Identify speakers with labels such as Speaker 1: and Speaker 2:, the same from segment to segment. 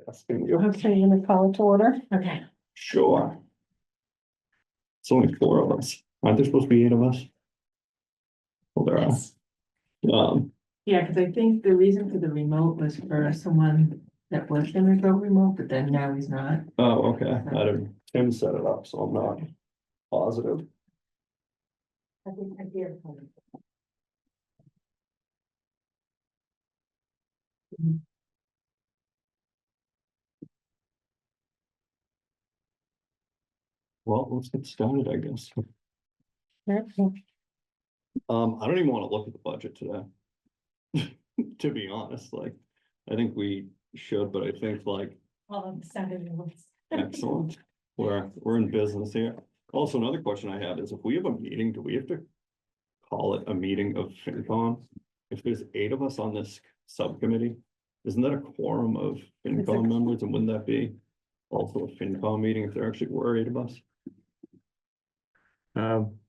Speaker 1: asking you.
Speaker 2: Okay, you gonna call it to order? Okay.
Speaker 1: Sure. It's only 4 of us. Aren't there supposed to be 8 of us? Well, there
Speaker 2: Yes.
Speaker 1: are.
Speaker 2: Yeah, because I think the reason for the remote was for someone that was gonna go remote, but then now he's not.
Speaker 1: Oh, okay. I didn't, Tim set it up, so I'm not positive.
Speaker 2: I think I hear.
Speaker 1: Well, let's get started, I guess. I don't even want to look at the budget today. To be honest, like, I think we should, but I think like,
Speaker 2: All of the seven.
Speaker 1: excellent. We're in business here. Also, another question I had is if we have a meeting, do we have to call it a meeting of FinCom? If there's 8 of us on this subcommittee, isn't that a quorum of FinCom members, and wouldn't that be also a FinCom meeting if there actually were 8 of us?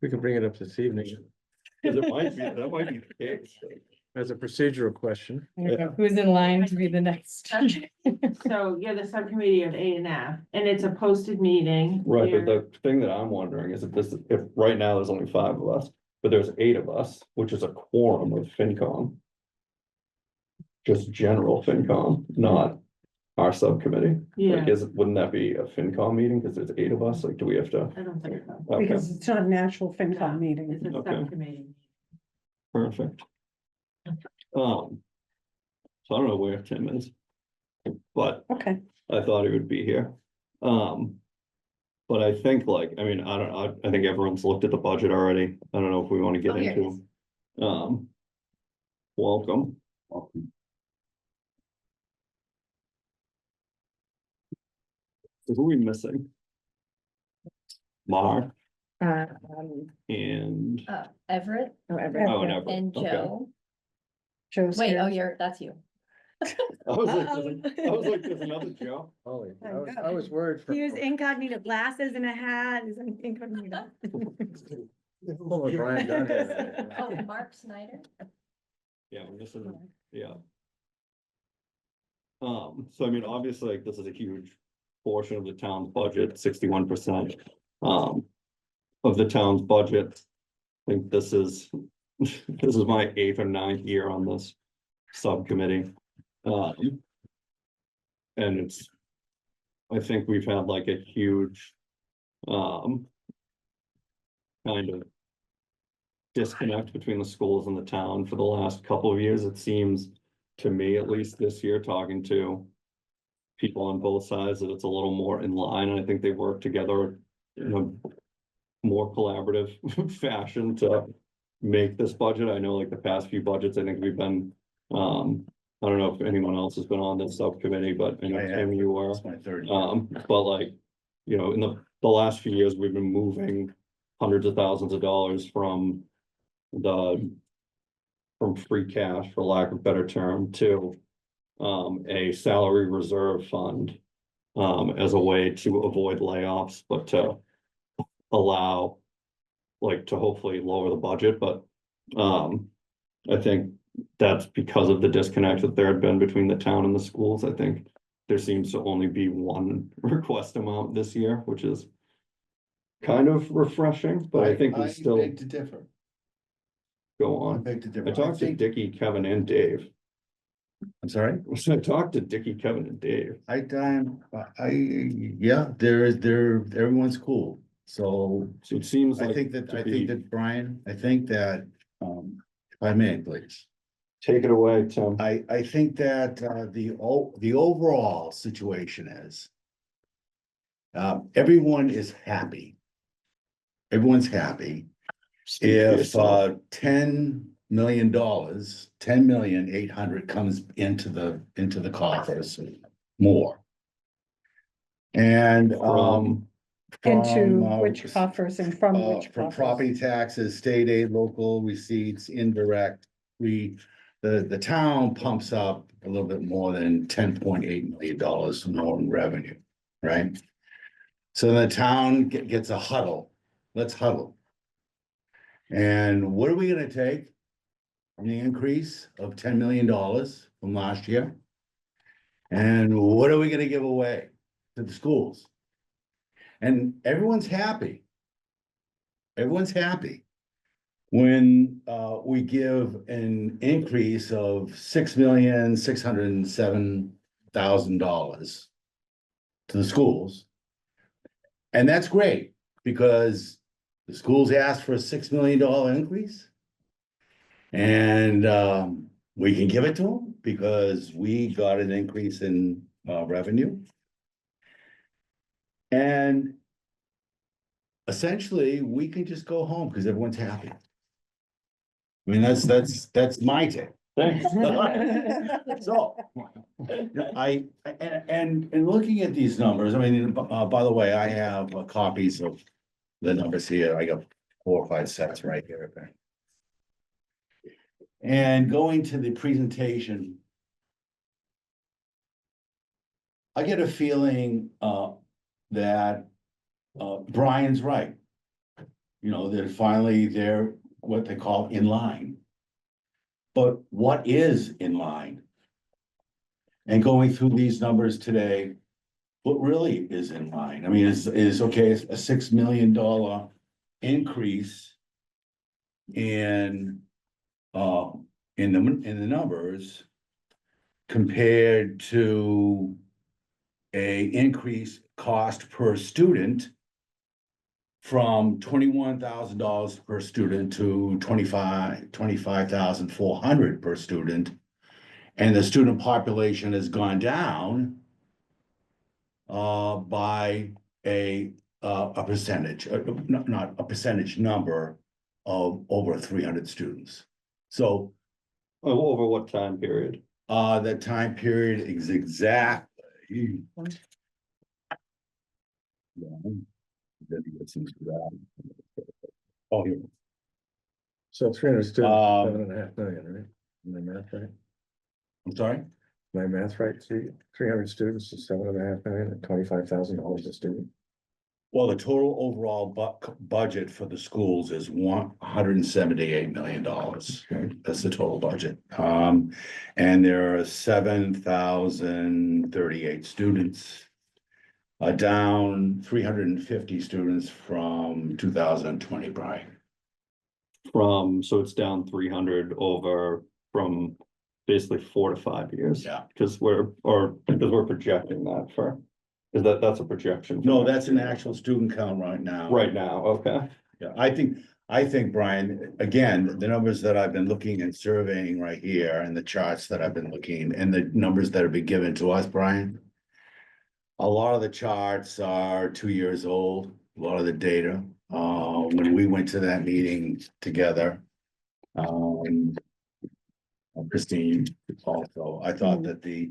Speaker 3: We can bring it up this evening
Speaker 1: Because it might be, that might be the case.
Speaker 3: as a procedural question.
Speaker 4: Who's in line to be the next?
Speaker 2: So you're the subcommittee of A and F, and it's a posted meeting.
Speaker 1: Right, but
Speaker 2: You're-
Speaker 1: the thing that I'm wondering is if right now there's only 5 of us, but there's 8 of us, which is a quorum of FinCom. Just general FinCom, not our subcommittee.
Speaker 2: Yeah,
Speaker 1: Like, wouldn't that be a FinCom meeting? Because there's 8 of us, like, do we have to?
Speaker 2: I don't think so.
Speaker 1: Okay,
Speaker 5: Because it's not an actual FinCom meeting.
Speaker 2: It's a
Speaker 1: Okay.
Speaker 2: subcommittee.
Speaker 1: perfect. So I don't know where Tim is. But
Speaker 5: Okay,
Speaker 1: I thought he would be here. But I think like, I mean, I think everyone's looked at the budget already. I don't know if we want to get
Speaker 4: Oh, here it
Speaker 1: into. Welcome. Who are we missing? Mark and,
Speaker 4: Everett
Speaker 1: oh, and Everett.
Speaker 4: and
Speaker 1: Okay.
Speaker 4: Joe.
Speaker 5: Joe's
Speaker 4: Wait, oh,
Speaker 5: here.
Speaker 4: that's you.
Speaker 1: I was like, there's another Joe.
Speaker 3: Holy,
Speaker 5: I
Speaker 3: I was worried for.
Speaker 6: He was incognito glasses and a hat, he's incognito.
Speaker 3: Oh, Brian Dunn here.
Speaker 4: Oh, Mark Snyder.
Speaker 1: Yeah, we're missing, yeah. So I mean, obviously, like, this is a huge portion of the town's budget, 61%. Of the town's budget. I think this is my 8th or 9th year on this subcommittee. And it's, I think we've had like a huge, kind of disconnect between the schools and the town for the last couple of years. It seems to me, at least this year, talking to people on both sides, that it's a little more in line, and I think they work together in a more collaborative fashion to make this budget. I know like the past few budgets, I think we've been, I don't know if anyone else has been on this subcommittee, but I know Tim, you were.
Speaker 7: It's my third.
Speaker 1: But like, you know, in the last few years, we've been moving hundreds of thousands of dollars from free cash, for lack of a better term, to a salary reserve fund as a way to avoid layoffs, but to allow, like, to hopefully lower the budget. But I think that's because of the disconnect that there had been between the town and the schools. I think there seems to only be one request amount this year, which is kind of refreshing, but I think we still
Speaker 7: beg to differ.
Speaker 1: go
Speaker 7: I
Speaker 1: on.
Speaker 7: beg to differ.
Speaker 1: I talked to
Speaker 7: think-
Speaker 1: Dickie, Kevin, and Dave.
Speaker 7: I'm sorry?
Speaker 1: I talked to Dickie, Kevin, and Dave.
Speaker 7: Yeah, everyone's cool. So
Speaker 1: So it seems
Speaker 7: I
Speaker 1: like
Speaker 7: think that,
Speaker 1: to be-
Speaker 7: Brian, if I may, please.
Speaker 1: Take it away, Tim.
Speaker 7: I think that the overall situation is everyone is happy. Everyone's happy.
Speaker 1: Speak for
Speaker 7: If
Speaker 1: yourself.
Speaker 7: $10,800,000 comes into the coffers more. And
Speaker 5: into
Speaker 7: from,
Speaker 5: which coffers and from which
Speaker 7: from
Speaker 5: coffers?
Speaker 7: property taxes, state aid, local receipts, indirect, the town pumps up a little bit more than $10.8 million more in revenue, right? So the town gets a huddle, let's huddle. And what are we gonna take from the increase of $10 million from last year? And what are we gonna give away to the schools? And everyone's happy. Everyone's happy. When we give an increase of $6,607,000 to the schools. And that's great, because the schools asked for a $6 million increase. And we can give it to them because we got an increase in revenue. And essentially, we can just go home because everyone's happy. I mean, that's my take.
Speaker 1: Thanks.
Speaker 7: So, and looking at these numbers, I mean, by the way, I have copies of the numbers here. I got 4 or 5 sets right here. And going to the presentation, I get a feeling that Brian's right. You know, that finally they're what they call in line. But what is in line? And going through these numbers today, what really is in line? I mean, is okay, a $6 million increase in the numbers compared to a increase cost per student from $21,000 per student to $25,400 per student. And the student population has gone down by a percentage, not a percentage number of over 300 students. So
Speaker 1: Over what time period?
Speaker 7: that time period is exactly. Oh, here.
Speaker 3: So 300 students,
Speaker 7: Um,
Speaker 3: 7.5 million, right? My math right?
Speaker 7: I'm sorry?
Speaker 3: My math right? 300 students is 7.5 million and $25,000 a student.
Speaker 7: Well, the total overall budget for the schools is $178 million. That's the total budget. And there are 7,038 students. Down 350 students from 2020, Brian.
Speaker 1: So it's down 300 over from basically 4 to 5 years.
Speaker 7: Yeah.
Speaker 1: Because we're projecting that that's a projection. for
Speaker 7: No,
Speaker 1: next
Speaker 7: that's an
Speaker 1: year.
Speaker 7: actual student count right now.
Speaker 1: Right now, okay.
Speaker 7: Yeah, I think, Brian, again, the numbers that I've been looking and surveying right here and the charts that I've been looking and the numbers that have been given to us, Brian. A lot of the charts are 2 years old, a lot of the data, when we went to that meeting together. Christine also, I thought that the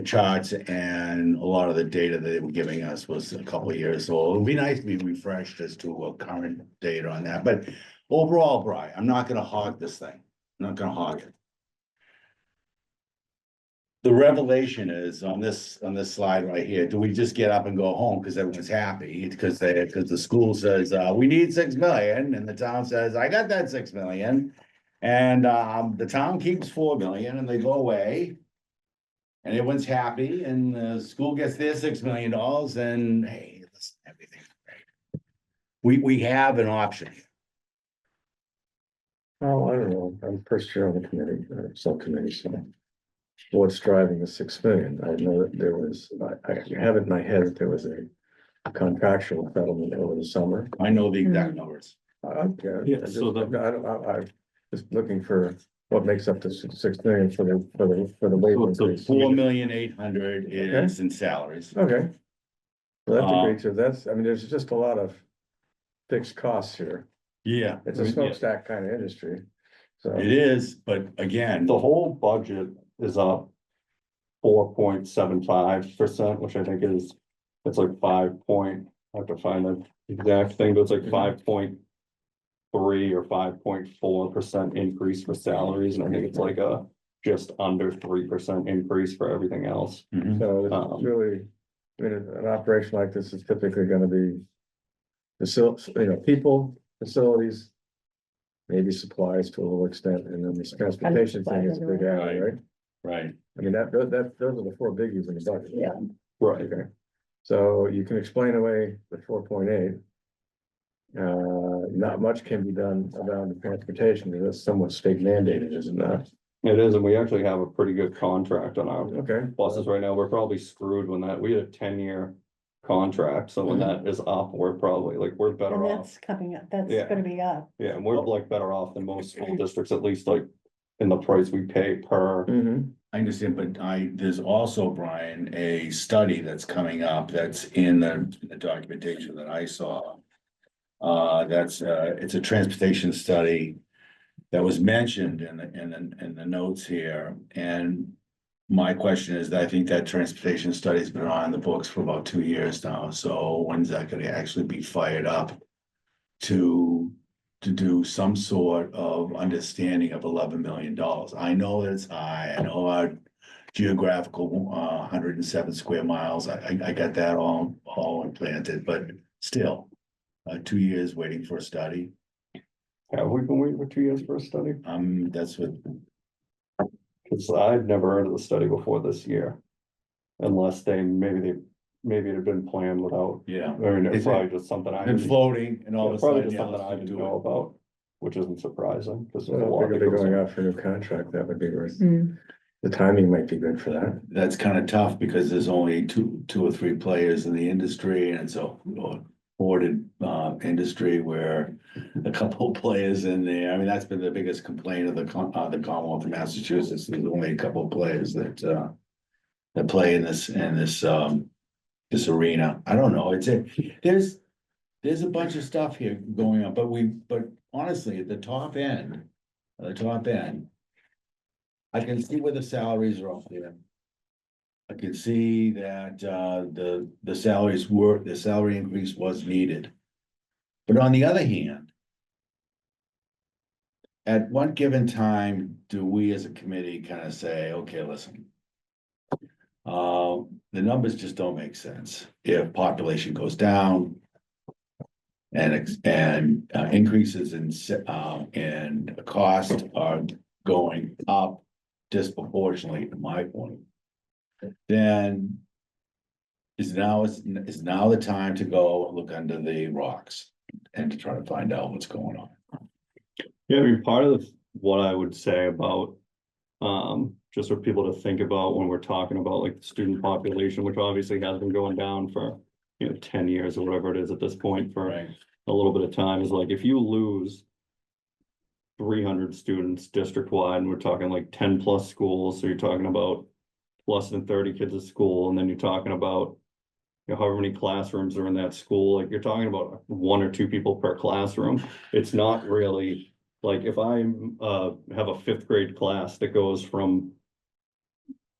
Speaker 7: charts and a lot of the data that they were giving us was a couple of years old. It'd be nice to be refreshed as to what current data on that, but overall, Brian, I'm not gonna hog this thing. I'm not gonna hog it. The revelation is on this slide right here, do we just get up and go home because everyone's happy? Because the school says, we need 6 million, and the town says, I got that 6 million. And the town keeps 4 million and they go away. And everyone's happy and the school gets their $6 million and hey, listen, everything's great. We have an option.
Speaker 3: Oh, I don't know. I'm first chair on the committee, subcommittee, so. What's driving the 6 million? I know that there was, I have it in my head that there was a contractual settlement over the summer.
Speaker 7: I know the exact numbers.
Speaker 1: Yeah,
Speaker 3: I just,
Speaker 1: so
Speaker 3: I'm just looking for what makes up the 6 million for the wage
Speaker 1: So it's a
Speaker 3: increase.
Speaker 7: 4,800,000 is in salaries.
Speaker 3: Okay. Well, that's
Speaker 7: Uh,
Speaker 3: agreed to. That's, I mean, there's just a lot of fixed costs here.
Speaker 7: Yeah,
Speaker 3: It's a smokestack kind of industry. So,
Speaker 7: it is, but again,
Speaker 1: The whole budget is up 4.75%, which I think it's like 5 point, I have to find the exact thing, but it's like 5.3 or 5.4% increase for salaries, and I think it's like a just under 3% increase for everything else.
Speaker 7: mhm.
Speaker 3: so it's really, I mean, an operation like this is typically gonna be people, facilities, maybe supplies to a little extent, and then this transportation thing is a big area, right?
Speaker 7: Right.
Speaker 3: I mean, those are the four biggies in the budget.
Speaker 5: Yeah.
Speaker 1: Right.
Speaker 3: Okay, so you can explain away the 4.8. Not much can be done around the transportation, because it's somewhat state mandated, is it not?
Speaker 1: It is, and we actually have a pretty good contract on our
Speaker 3: Okay.
Speaker 1: buses right now. We're probably screwed when we had a 10-year contract, so when that is up, we're probably like, we're
Speaker 5: And
Speaker 1: better off.
Speaker 5: that's coming up, that's
Speaker 1: Yeah.
Speaker 5: gonna be up.
Speaker 1: Yeah, and we're like better off than most school districts, at least like in the price we pay per.
Speaker 3: Mm-hmm.
Speaker 7: I understand, but there's also, Brian, a study that's coming up that's in the documentation that I saw. It's a transportation study that was mentioned in the notes here, and my question is, I think that transportation study's been on the books for about 2 years now, so when's that gonna actually be fired up to do some sort of understanding of $11 million? I know that it's high, I know our geographical, 107 square miles, I got that all implanted, but still, 2 years waiting for a study,
Speaker 1: Have we been waiting for 2 years for a study?
Speaker 7: that's what,
Speaker 1: Cause I'd never heard of the study before this year. Unless maybe it had been planned without,
Speaker 7: yeah.
Speaker 1: I mean, it's
Speaker 7: It's
Speaker 1: probably just something I
Speaker 7: been
Speaker 1: didn't.
Speaker 7: floating and all of a
Speaker 1: Probably
Speaker 7: sudden.
Speaker 1: just
Speaker 7: yeah,
Speaker 1: something
Speaker 7: let's
Speaker 1: I didn't
Speaker 7: do
Speaker 1: know
Speaker 7: it.
Speaker 1: about, which isn't surprising, cause there's a
Speaker 3: Well,
Speaker 1: lot
Speaker 3: they're
Speaker 1: that
Speaker 3: gonna be
Speaker 1: goes
Speaker 3: going
Speaker 1: on.
Speaker 3: out for a new contract, that would be worth,
Speaker 4: Mm.
Speaker 3: the timing might be good for that.
Speaker 7: That's kind of tough because there's only two or three players in the industry, and it's a hoarded industry where a couple of players in there. I mean, that's been the biggest complaint of the Commonwealth of Massachusetts. There's only a couple of players that play in this this arena. I don't know. There's a bunch of stuff here going on, but honestly, at the top end, I can see where the salaries are up there. I can see that the salary increase was needed. But on the other hand, at one given time, do we as a committee kind of say, okay, listen. The numbers just don't make sense. If population goes down. And increases in cost are going up disproportionately, in my point. Then is now the time to go look under the rocks and to try to find out what's going on.
Speaker 1: Yeah, I mean, part of what I would say about, just for people to think about when we're talking about like the student population, which obviously has been going down for, 10 years or whatever it is at this point for
Speaker 7: Right.
Speaker 1: a little bit of time, is like, if you lose 300 students district-wide, and we're talking like 10 plus schools, so you're talking about less than 30 kids at school, and then you're talking about however many classrooms are in that school, like you're talking about 1 or 2 people per classroom. It's not really like if I have a 5th grade class that goes from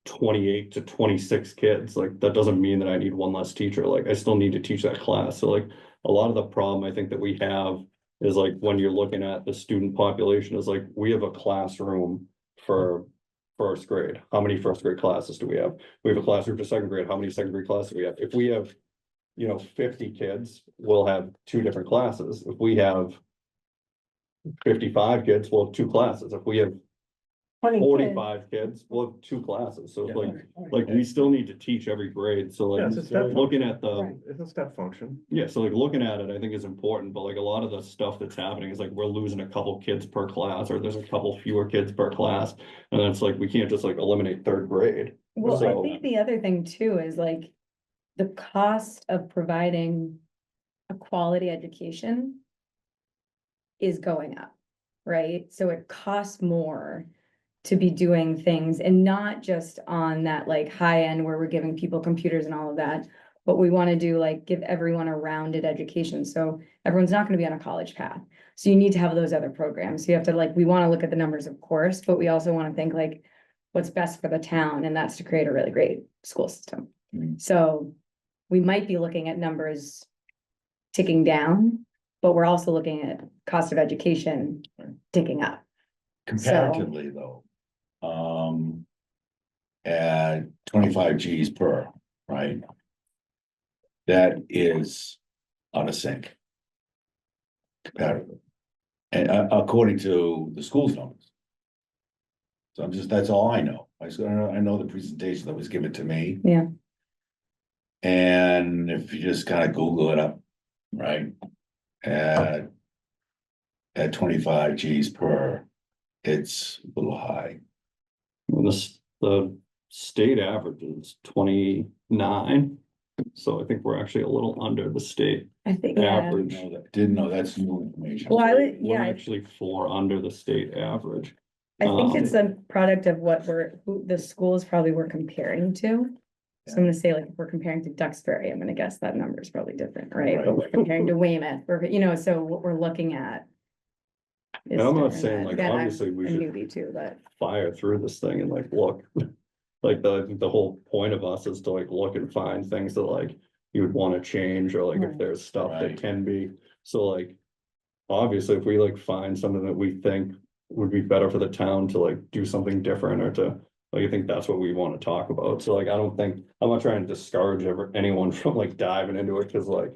Speaker 1: 28 to 26 kids, like that doesn't mean that I need 1 less teacher. Like I still need to teach that class. So like a lot of the problem I think that we have is like when you're looking at the student population is like we have a classroom for 1st grade. How many 1st grade classes do we have? We have a classroom for 2nd grade. How many 2nd grade classes do we have? If we have 50 kids, we'll have 2 different classes. If we have 55 kids, we'll have 2 classes. If we have
Speaker 5: 20 kids.
Speaker 1: 45 kids, we'll have 2 classes. So it's like we still need to teach every grade. So
Speaker 3: Yeah,
Speaker 1: like
Speaker 3: it's a step
Speaker 1: looking at the,
Speaker 5: Right.
Speaker 3: It's a step function.
Speaker 1: yeah, so like looking at it, I think is important, but like a lot of the stuff that's happening is like we're losing a couple kids per class, or there's a couple fewer kids per class. And then it's like, we can't just like eliminate 3rd grade.
Speaker 4: Well, I
Speaker 1: So-
Speaker 4: think the other thing too is like the cost of providing a quality education is going up, right? So it costs more to be doing things, and not just on that like high end where we're giving people computers and all of that, but we want to do like give everyone a rounded education. So everyone's not going to be on a college path. So you need to have those other programs. So you have to like, we want to look at the numbers, of course, but we also want to think like what's best for the town, and that's to create a really great school system.
Speaker 7: Mhm.
Speaker 4: So we might be looking at numbers ticking down, but we're also looking at cost of education ticking up.
Speaker 7: Comparatively though. At 25 Gs per, right? That is out of sync. Comparatively. And according to the school's numbers. So that's all I know. I know the presentation that was given to me.
Speaker 4: Yeah.
Speaker 7: And if you just kind of Google it up, right? At 25 Gs per, it's a little high.
Speaker 1: The state average is 29, so I think we're actually a little under the state
Speaker 4: I think, yeah.
Speaker 1: average.
Speaker 7: Didn't know, that's new information.
Speaker 4: Well, I would,
Speaker 1: We're
Speaker 4: yeah,
Speaker 1: actually 4 under the state average.
Speaker 4: I think it's
Speaker 1: Um,
Speaker 4: a product of what who the schools probably we're comparing to. So I'm gonna say, like, if we're comparing to Duxbury, I'm gonna guess that number is probably different, right? But
Speaker 7: Right.
Speaker 4: we're comparing to Weymouth, so what we're looking at. is
Speaker 1: And I'm not
Speaker 4: different.
Speaker 1: saying, like,
Speaker 4: Again, I'm
Speaker 1: obviously we
Speaker 4: a
Speaker 1: should
Speaker 4: newbie too, but
Speaker 1: fire through this thing and like look. Like the whole point of us is to like look and find things that like you would want to change, or like if
Speaker 2: Right.
Speaker 1: there's stuff that
Speaker 7: Right.
Speaker 1: can be. So like, obviously, if we like find something that we think would be better for the town to like do something different, or to, like, I think that's what we want to talk about. So like, I don't think, I'm not trying to discourage anyone from like diving into it, because like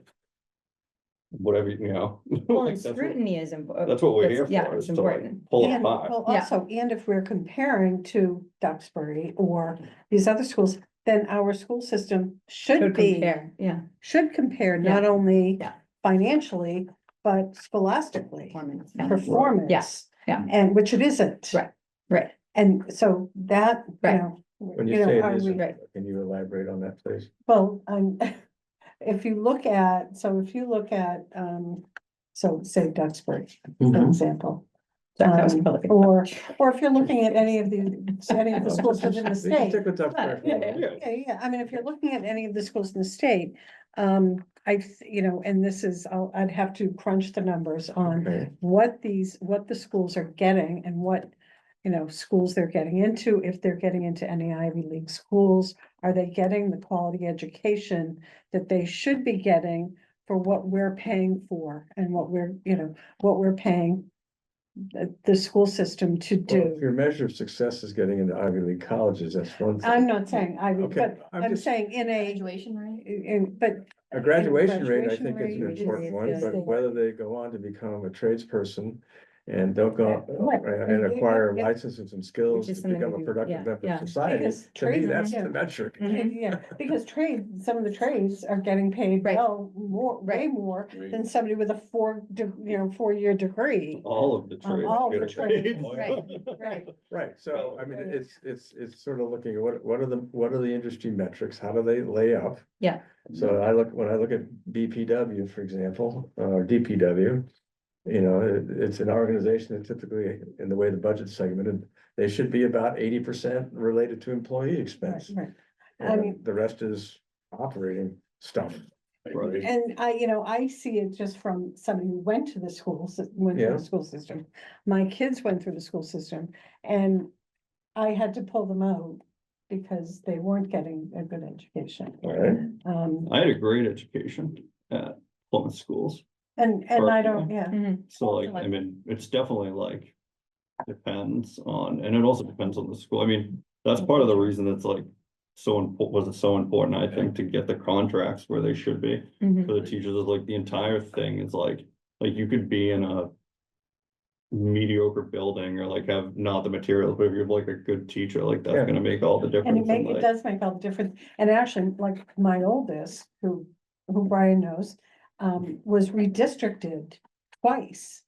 Speaker 1: whatever, you know.
Speaker 4: well,
Speaker 1: like,
Speaker 4: and
Speaker 1: that's what-
Speaker 4: scrutiny is important.
Speaker 1: That's what we're here
Speaker 4: Yeah,
Speaker 1: for,
Speaker 4: it's
Speaker 1: is to like
Speaker 4: important.
Speaker 1: pull it
Speaker 5: And,
Speaker 1: apart.
Speaker 5: well,
Speaker 4: Yeah.
Speaker 5: also, and if we're comparing to Duxbury or these other schools, then our school system should
Speaker 4: Could
Speaker 5: be,
Speaker 4: compare, yeah,
Speaker 5: should compare not only
Speaker 4: Yeah.
Speaker 5: financially, but scholastically,
Speaker 4: performance, yeah.
Speaker 5: performance.
Speaker 4: Yes, yeah.
Speaker 5: And which it isn't.
Speaker 4: Right, right.
Speaker 5: And so that, you
Speaker 4: Right.
Speaker 5: know.
Speaker 3: When
Speaker 5: you
Speaker 3: you
Speaker 5: know,
Speaker 3: say
Speaker 5: are
Speaker 3: it isn't,
Speaker 5: we-
Speaker 4: Right.
Speaker 3: can you elaborate on that, please?
Speaker 5: Well, if you look at, so say Duxbury, for example.
Speaker 4: That was
Speaker 5: Um,
Speaker 4: probably-
Speaker 5: or if you're looking at any of the schools within the
Speaker 3: We can
Speaker 5: state.
Speaker 3: stick with Duxbury for a
Speaker 5: Yeah,
Speaker 3: moment.
Speaker 5: yeah, I mean, if you're looking at any of the schools in the state, and this is, I'd have to crunch the numbers on
Speaker 3: Okay.
Speaker 5: what the schools are getting and what, schools they're getting into, if they're getting into any Ivy League schools, are they getting the quality education that they should be getting for what we're paying for and what we're paying the school system to
Speaker 3: Well, if
Speaker 5: do.
Speaker 3: your measure of success is getting into Ivy League colleges, that's one thing.
Speaker 5: I'm not saying Ivy,
Speaker 3: Okay,
Speaker 5: but
Speaker 3: I'm
Speaker 5: I'm
Speaker 3: just-
Speaker 5: saying in a,
Speaker 2: Graduation rate?
Speaker 5: but
Speaker 3: A graduation rate, I
Speaker 5: graduation
Speaker 3: think is an
Speaker 5: rate
Speaker 3: important
Speaker 5: is
Speaker 3: one,
Speaker 5: good.
Speaker 3: but whether they go on to become a tradesperson and don't go
Speaker 5: Right.
Speaker 3: and acquire
Speaker 5: It-
Speaker 3: licenses and skills
Speaker 4: Which is
Speaker 3: to
Speaker 4: something
Speaker 3: become
Speaker 4: we
Speaker 3: a
Speaker 4: do,
Speaker 3: productive
Speaker 4: yeah,
Speaker 3: member
Speaker 4: yeah.
Speaker 3: of society,
Speaker 5: Because
Speaker 3: to me,
Speaker 5: trades-
Speaker 3: that's
Speaker 5: yeah.
Speaker 3: the metric.
Speaker 4: Mhm.
Speaker 5: Yeah, because some of the trades are getting paid
Speaker 4: Right.
Speaker 5: well, way
Speaker 4: Right.
Speaker 5: more
Speaker 7: Right.
Speaker 5: than somebody with a 4-year degree.
Speaker 1: All of the trades.
Speaker 5: all of the
Speaker 1: get
Speaker 5: trades.
Speaker 1: paid.
Speaker 5: Right.
Speaker 3: Right, so I mean, it's sort of looking at what are the industry metrics, how do they lay out?
Speaker 4: Yeah.
Speaker 3: So when I look at BPW, for example, or DPW, it's an organization that typically, in the way the budget's segmented, they should be about 80% related to employee expense.
Speaker 5: Right. I
Speaker 3: And
Speaker 5: mean-
Speaker 3: the rest is operating stuff.
Speaker 1: Right.
Speaker 5: And I see it just from somebody who went to the went through
Speaker 3: Yeah.
Speaker 5: the school system. My kids went through the school system and I had to pull them out because they weren't getting a good education.
Speaker 3: All right,
Speaker 1: I had a great education at Plymouth schools,
Speaker 5: And I don't, yeah.
Speaker 4: Mhm.
Speaker 1: so like, I mean, it's definitely like. Depends on, and it also depends on the school, I mean, that's part of the reason it's like. Was it so important, I think, to get the contracts where they should be
Speaker 4: Mhm.
Speaker 1: for the teachers, is like the entire thing is like you could be in a. Mediocre building or like have not the materials, but if you have like a good teacher, like that's
Speaker 3: Yeah.
Speaker 1: gonna make all the
Speaker 5: And
Speaker 1: difference. in,
Speaker 5: it
Speaker 1: like-
Speaker 5: does make all the difference. And actually, like my oldest, who Brian knows, was redistricted twice.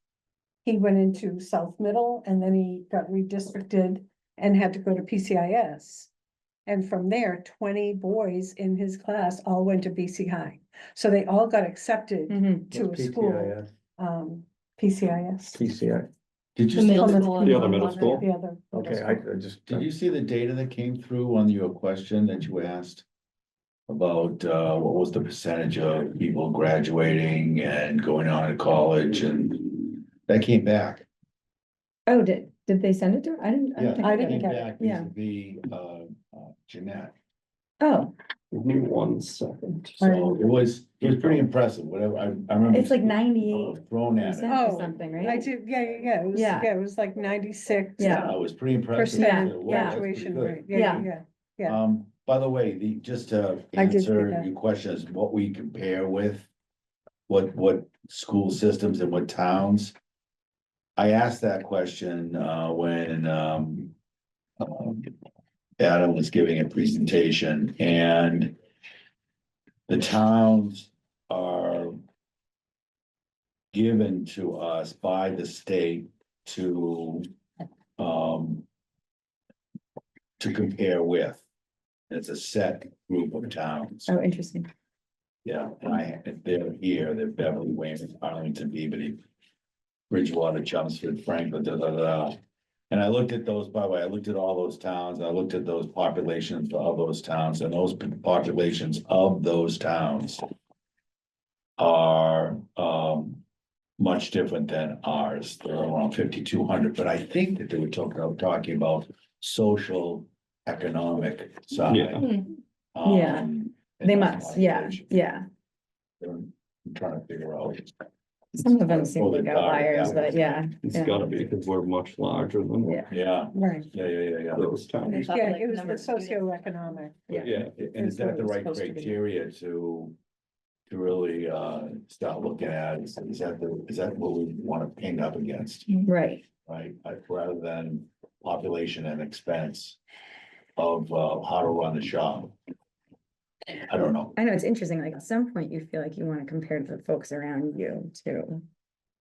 Speaker 5: He went into South Middle and then he got redistricted and had to go to PCIS. And from there, 20 boys in his class all went to BC High. So they all got accepted
Speaker 4: Mhm.
Speaker 5: to a
Speaker 3: What's
Speaker 5: school,
Speaker 3: PTIS?
Speaker 5: PCIS.
Speaker 3: PCI,
Speaker 7: Did you
Speaker 2: The
Speaker 7: see,
Speaker 2: middle
Speaker 5: Plymouth
Speaker 2: school.
Speaker 1: The other middle school?
Speaker 5: The other.
Speaker 3: okay, I just.
Speaker 7: did you see the data that came through on your question that you asked? About what was the percentage of people graduating and going on to college, and that came back.
Speaker 4: Oh, did they send it to her? I didn't.
Speaker 7: Yeah,
Speaker 4: think
Speaker 5: I
Speaker 4: got
Speaker 5: didn't
Speaker 7: came
Speaker 5: get
Speaker 4: it.
Speaker 5: it.
Speaker 7: back
Speaker 4: Yeah.
Speaker 7: vis-a-vis Jeanette.
Speaker 4: Oh,
Speaker 1: Give me 1 second.
Speaker 7: So it was pretty impressive, whatever, I remember.
Speaker 4: it's like 98%
Speaker 7: Thrown at it.
Speaker 5: Oh,
Speaker 4: or something, right?
Speaker 5: I did, yeah,
Speaker 4: Yeah.
Speaker 5: it was like 96.
Speaker 4: Yeah.
Speaker 7: It was pretty impressive.
Speaker 5: Percent
Speaker 7: It was, that's pretty
Speaker 5: graduation
Speaker 7: good.
Speaker 5: rate,
Speaker 4: Yeah.
Speaker 5: yeah.
Speaker 7: By the way, just to
Speaker 5: I did see
Speaker 7: answer
Speaker 5: that.
Speaker 7: your questions, what we compare with. What school systems and what towns? I asked that question, when,
Speaker 8: Adam was giving a presentation and the towns are given to us by the state to, to compare with. It's a set group of towns.
Speaker 4: Oh, interesting.
Speaker 8: Yeah, and they're here, they're Beverly, Weymouth, Arlington, Peabody, Bridgewater, Chelmsford, Franklin, da, da, da. And I looked at those, by the way, I looked at all those towns, I looked at those populations of those towns, and those populations of those towns are, much different than ours. They're around 5,200, but I think that they were talking about social, economic side.
Speaker 1: Yeah.
Speaker 4: Yeah.
Speaker 8: and
Speaker 4: They
Speaker 8: not
Speaker 4: must, yeah,
Speaker 8: population.
Speaker 4: yeah.
Speaker 8: I'm trying to figure out.
Speaker 4: Some of them seem
Speaker 8: Pull it
Speaker 4: like
Speaker 8: apart,
Speaker 4: outliers,
Speaker 8: yeah.
Speaker 4: but yeah.
Speaker 1: It's
Speaker 4: yeah.
Speaker 1: gotta be, because we're much larger than
Speaker 4: Yeah.
Speaker 8: Yeah,
Speaker 5: Right,
Speaker 8: yeah.
Speaker 1: those towns.
Speaker 5: yeah, it was the socioeconomic.
Speaker 4: Yeah.
Speaker 8: Yeah, and is that the right
Speaker 2: supposed to be.
Speaker 8: criteria to really start looking at? Is that what we want to paint up against,
Speaker 4: Right.
Speaker 8: right? Rather than population and expense of how to run the shop. I don't know.
Speaker 4: I know, it's interesting, like at some point you feel like you want to compare to the folks around you too,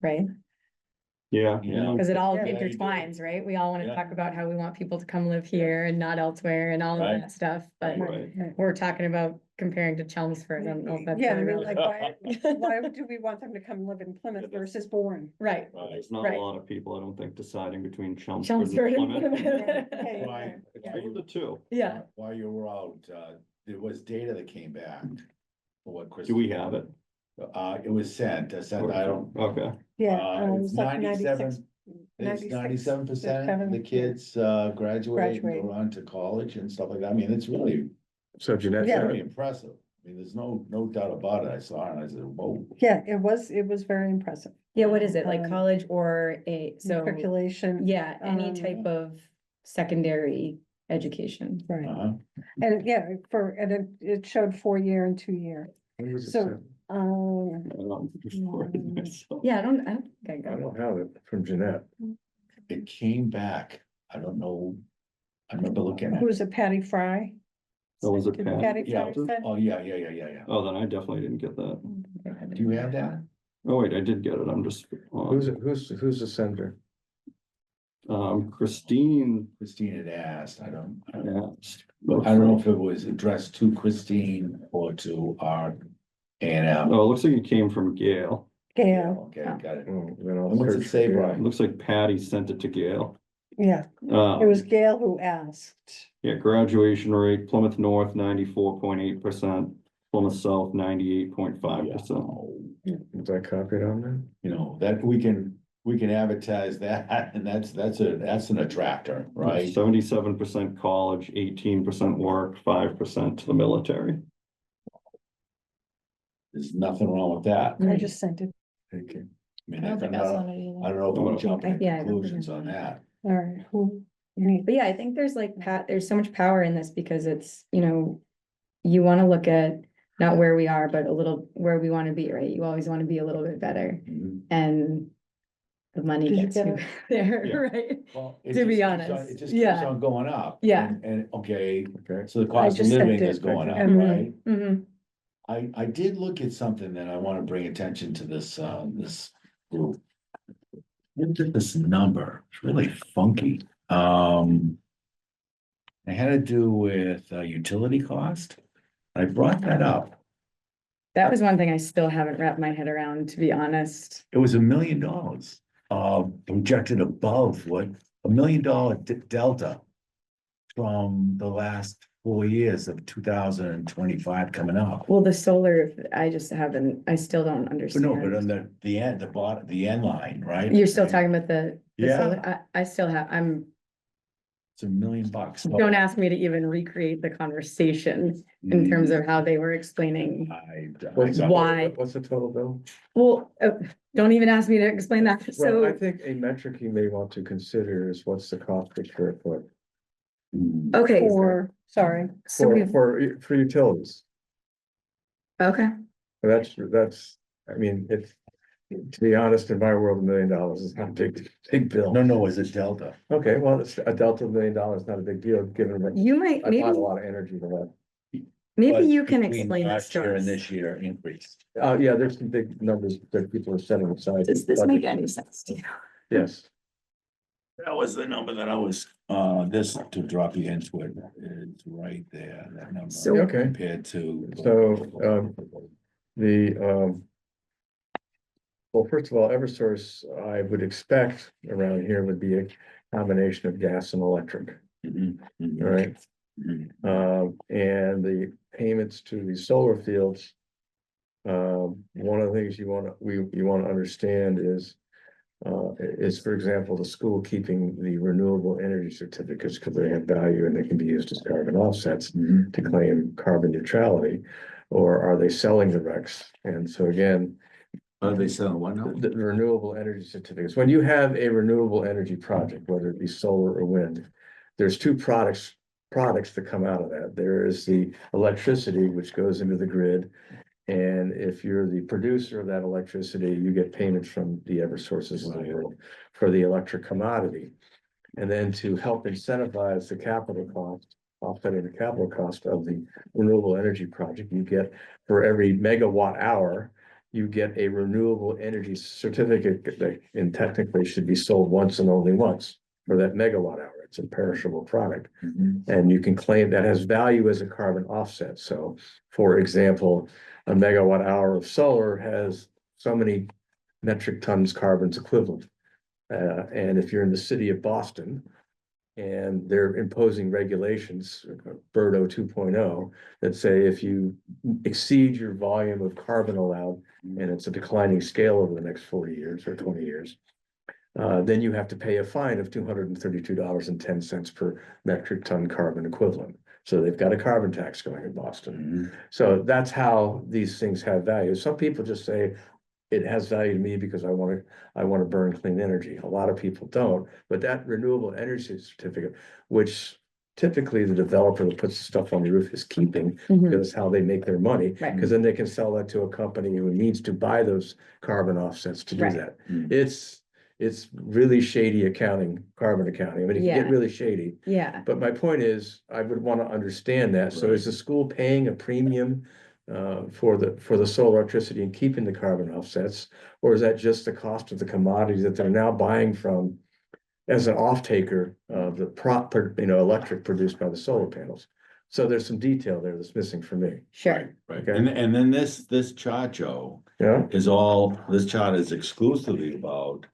Speaker 4: right?
Speaker 1: Yeah.
Speaker 8: Yeah.
Speaker 4: Because it all
Speaker 5: Yeah.
Speaker 4: intertwines, right? We all want to
Speaker 8: Yeah.
Speaker 4: talk about how we want people to come live here and not elsewhere and all of
Speaker 8: Right.
Speaker 4: that stuff, but
Speaker 1: Right.
Speaker 4: we're talking about comparing to Chelmsford, I don't know if that's.
Speaker 5: Yeah, I
Speaker 4: really
Speaker 5: mean,
Speaker 4: relevant.
Speaker 5: like, why do we want them to come live in Plymouth versus Bourne?
Speaker 4: Right,
Speaker 8: Right.
Speaker 1: There's not
Speaker 4: Right.
Speaker 1: a lot of people, I don't think, deciding between Chelmsford
Speaker 4: Chelmsford
Speaker 1: and
Speaker 4: and
Speaker 1: Plymouth.
Speaker 4: Plymouth.
Speaker 5: Yeah,
Speaker 8: Why?
Speaker 1: It's between the two.
Speaker 4: Yeah,
Speaker 8: While you were out, there was data that came back. For what Chris.
Speaker 1: Do we have it?
Speaker 8: It was sent, I don't.
Speaker 1: Okay,
Speaker 5: Yeah,
Speaker 8: It
Speaker 5: it
Speaker 8: was
Speaker 5: was like 96.
Speaker 8: 97% of the kids graduate and
Speaker 5: Graduate.
Speaker 8: go on to college and stuff like that. I mean, it's really
Speaker 3: So Jeanette,
Speaker 5: Yeah.
Speaker 8: very impressive. I mean, there's no doubt about it. I saw it and I said, whoa.
Speaker 5: Yeah, it was very impressive.
Speaker 4: yeah, what is it, like
Speaker 5: Um,
Speaker 4: college or so,
Speaker 5: Matriculation.
Speaker 4: yeah, any type
Speaker 8: Um,
Speaker 4: of secondary education.
Speaker 5: Right,
Speaker 8: Uh-huh.
Speaker 5: and yeah, it showed 4-year and 2-year,
Speaker 3: when was it
Speaker 5: So-
Speaker 3: sent?
Speaker 1: before myself.
Speaker 4: Yeah, I don't think I
Speaker 3: I
Speaker 4: got it.
Speaker 3: don't have it from Jeanette.
Speaker 8: It came back. I don't know. I remember looking at.
Speaker 5: who was it, Patty Fry?
Speaker 1: Oh, was it
Speaker 5: Did
Speaker 1: Patty?
Speaker 5: Patty
Speaker 8: Yeah.
Speaker 5: Fry send?
Speaker 8: Oh, yeah.
Speaker 1: Oh, then I definitely didn't get that.
Speaker 8: Do you have that?
Speaker 1: Oh, wait, I did get it, I'm just.
Speaker 3: Who's the sender?
Speaker 1: Christine
Speaker 8: Christine had asked. I don't
Speaker 1: asked.
Speaker 8: know if it was addressed to Christine or to our A and M.
Speaker 1: Oh, it looks like it came from Gail.
Speaker 5: Gail,
Speaker 8: Okay, got it.
Speaker 3: Oh, then I'll
Speaker 8: And what's it
Speaker 3: search
Speaker 8: say,
Speaker 3: for
Speaker 8: Brian?
Speaker 1: It looks like Patty sent it to Gail.
Speaker 5: yeah, it
Speaker 1: Um,
Speaker 5: was Gail who asked.
Speaker 1: Yeah, graduation rate, Plymouth North 94.8%, Plymouth South 98.5%.
Speaker 3: Is that copied on there?
Speaker 8: You know, that we can advertise that and that's an attractor, right?
Speaker 1: 77% college, 18% work, 5% to the military.
Speaker 8: There's nothing wrong with that.
Speaker 5: I just sent it.
Speaker 3: Thank you.
Speaker 8: I mean,
Speaker 6: I don't think I saw it either.
Speaker 8: I don't know if we're jumping
Speaker 4: Yeah, I
Speaker 8: to
Speaker 4: don't think
Speaker 8: conclusions
Speaker 4: I
Speaker 8: on
Speaker 4: did.
Speaker 8: that.
Speaker 5: All right, who? you need-
Speaker 4: But yeah, I think there's like there's so much power in this because it's, you want to look at not where we are, but a little where we want to be, right? You always want to be a little bit better
Speaker 8: Mhm.
Speaker 4: and the money
Speaker 5: Did you
Speaker 4: gets
Speaker 5: get
Speaker 4: you
Speaker 5: it?
Speaker 4: there,
Speaker 1: Yeah.
Speaker 4: right?
Speaker 8: Well,
Speaker 4: To be honest,
Speaker 8: It just keeps
Speaker 4: yeah.
Speaker 8: on going up.
Speaker 4: Yeah.
Speaker 8: And okay,
Speaker 3: Okay.
Speaker 8: so the cost of
Speaker 5: just sent
Speaker 8: living
Speaker 5: it.
Speaker 8: is going up,
Speaker 5: Mhm.
Speaker 8: right?
Speaker 4: Mm-hmm.
Speaker 8: I did look at something that I want to bring attention to this group. Look at this number, it's really funky. It had to do with utility cost. I brought that up.
Speaker 4: That was one thing I still haven't wrapped my head around, to be honest.
Speaker 8: It was $1 million, projected above what, $1 million delta from the last 4 years of 2025 coming up.
Speaker 4: Well, the solar, I still don't
Speaker 8: But
Speaker 4: understand.
Speaker 8: no, but on the end, the bottom, the end line, right?
Speaker 4: You're still talking about the
Speaker 8: Yeah.
Speaker 4: solar? I still have,
Speaker 8: It's $1 million.
Speaker 4: don't ask me to even recreate the conversation in terms of how they were explaining. Why?
Speaker 3: What's the total bill?
Speaker 4: Well, don't even ask me to explain that.
Speaker 3: Well, I
Speaker 4: So,
Speaker 3: think a metric you may want to consider is what's the cost per square foot
Speaker 4: okay,
Speaker 5: Sorry,
Speaker 4: so we,
Speaker 3: for utilities.
Speaker 4: okay,
Speaker 3: That's, I mean, To be honest, in my world, $1 million is not a big bill.
Speaker 7: No, is it Delta?
Speaker 3: Okay, well, it's a delta $1 million is not a big deal, given that
Speaker 4: You might,
Speaker 3: I
Speaker 4: maybe,
Speaker 3: bought a lot of energy to that.
Speaker 4: maybe
Speaker 8: But
Speaker 4: you can
Speaker 8: between
Speaker 4: explain this
Speaker 8: last
Speaker 4: to
Speaker 8: year and
Speaker 4: us.
Speaker 8: this year increase.
Speaker 3: Yeah, there's some big numbers that people are setting aside.
Speaker 4: Does this make
Speaker 3: budget.
Speaker 4: any sense to you?
Speaker 3: Yes,
Speaker 8: That was the number that I was, this to drop you into it, is right there, that number.
Speaker 4: So-
Speaker 3: okay,
Speaker 8: Compared to.
Speaker 3: So, the. Well, first of all, Eversource, I would expect around here would be a combination of gas and electric,
Speaker 8: Mhm, mhm,
Speaker 3: all right?
Speaker 8: mhm.
Speaker 3: And the payments to the solar fields. One of the things you wanna understand is, for example, the school keeping the renewable energy certificates, because they have value and they can be used as carbon offsets
Speaker 8: Mhm.
Speaker 3: to claim carbon neutrality. Or are they selling the RECs? And so again,
Speaker 8: Are they selling what now?
Speaker 3: the renewable energy certificates, when you have a renewable energy project, whether it be solar or wind, there's two products that come out of that. There is the electricity, which goes into the grid. And if you're the producer of that electricity, you get payments from the Eversources of the world for the electric commodity. And then to help incentivize the capital cost, offsetting the capital cost of the renewable energy project, you get, for every megawatt hour, you get a renewable energy certificate that, and technically should be sold once and only once for that megawatt hour. It's a perishable product.
Speaker 8: Mhm.
Speaker 3: And you can claim that has value as a carbon offset. So, for example, a megawatt hour of solar has so many metric tons carbons equivalent. And if you're in the city of Boston and they're imposing regulations, Birdo 2.0, that say if you exceed your volume of carbon allowed, and it's a declining scale over the next 40 years or 20 years, then you have to pay a fine of $232.10 per metric ton carbon equivalent. So they've got a carbon tax going in Boston.
Speaker 8: Mhm.
Speaker 3: So that's how these things have value. Some people just say it has value to me because I want to burn clean energy. A lot of people don't, but that renewable energy certificate, which typically the developer that puts the stuff on the roof is keeping,
Speaker 4: Mhm.
Speaker 3: because how they make their money.
Speaker 4: Right.
Speaker 3: Because then they can sell that to a company who needs to buy those carbon offsets to do
Speaker 4: Right.
Speaker 3: that.
Speaker 8: Mhm.
Speaker 3: It's really shady accounting, carbon accounting. I mean, it can get
Speaker 4: Yeah.
Speaker 3: really shady.
Speaker 4: Yeah,
Speaker 3: But my point is, I would want to understand that. So is the school paying a premium for the solar electricity and keeping the carbon offsets? Or is that just the cost of the commodities that they're now buying from as an off-taker of the proper, electric produced by the solar panels? So there's some detail there that's missing for me.
Speaker 4: sure.
Speaker 8: Right,
Speaker 3: Okay.
Speaker 8: and then this chart, Joe,
Speaker 3: Yeah,
Speaker 8: this chart is exclusively about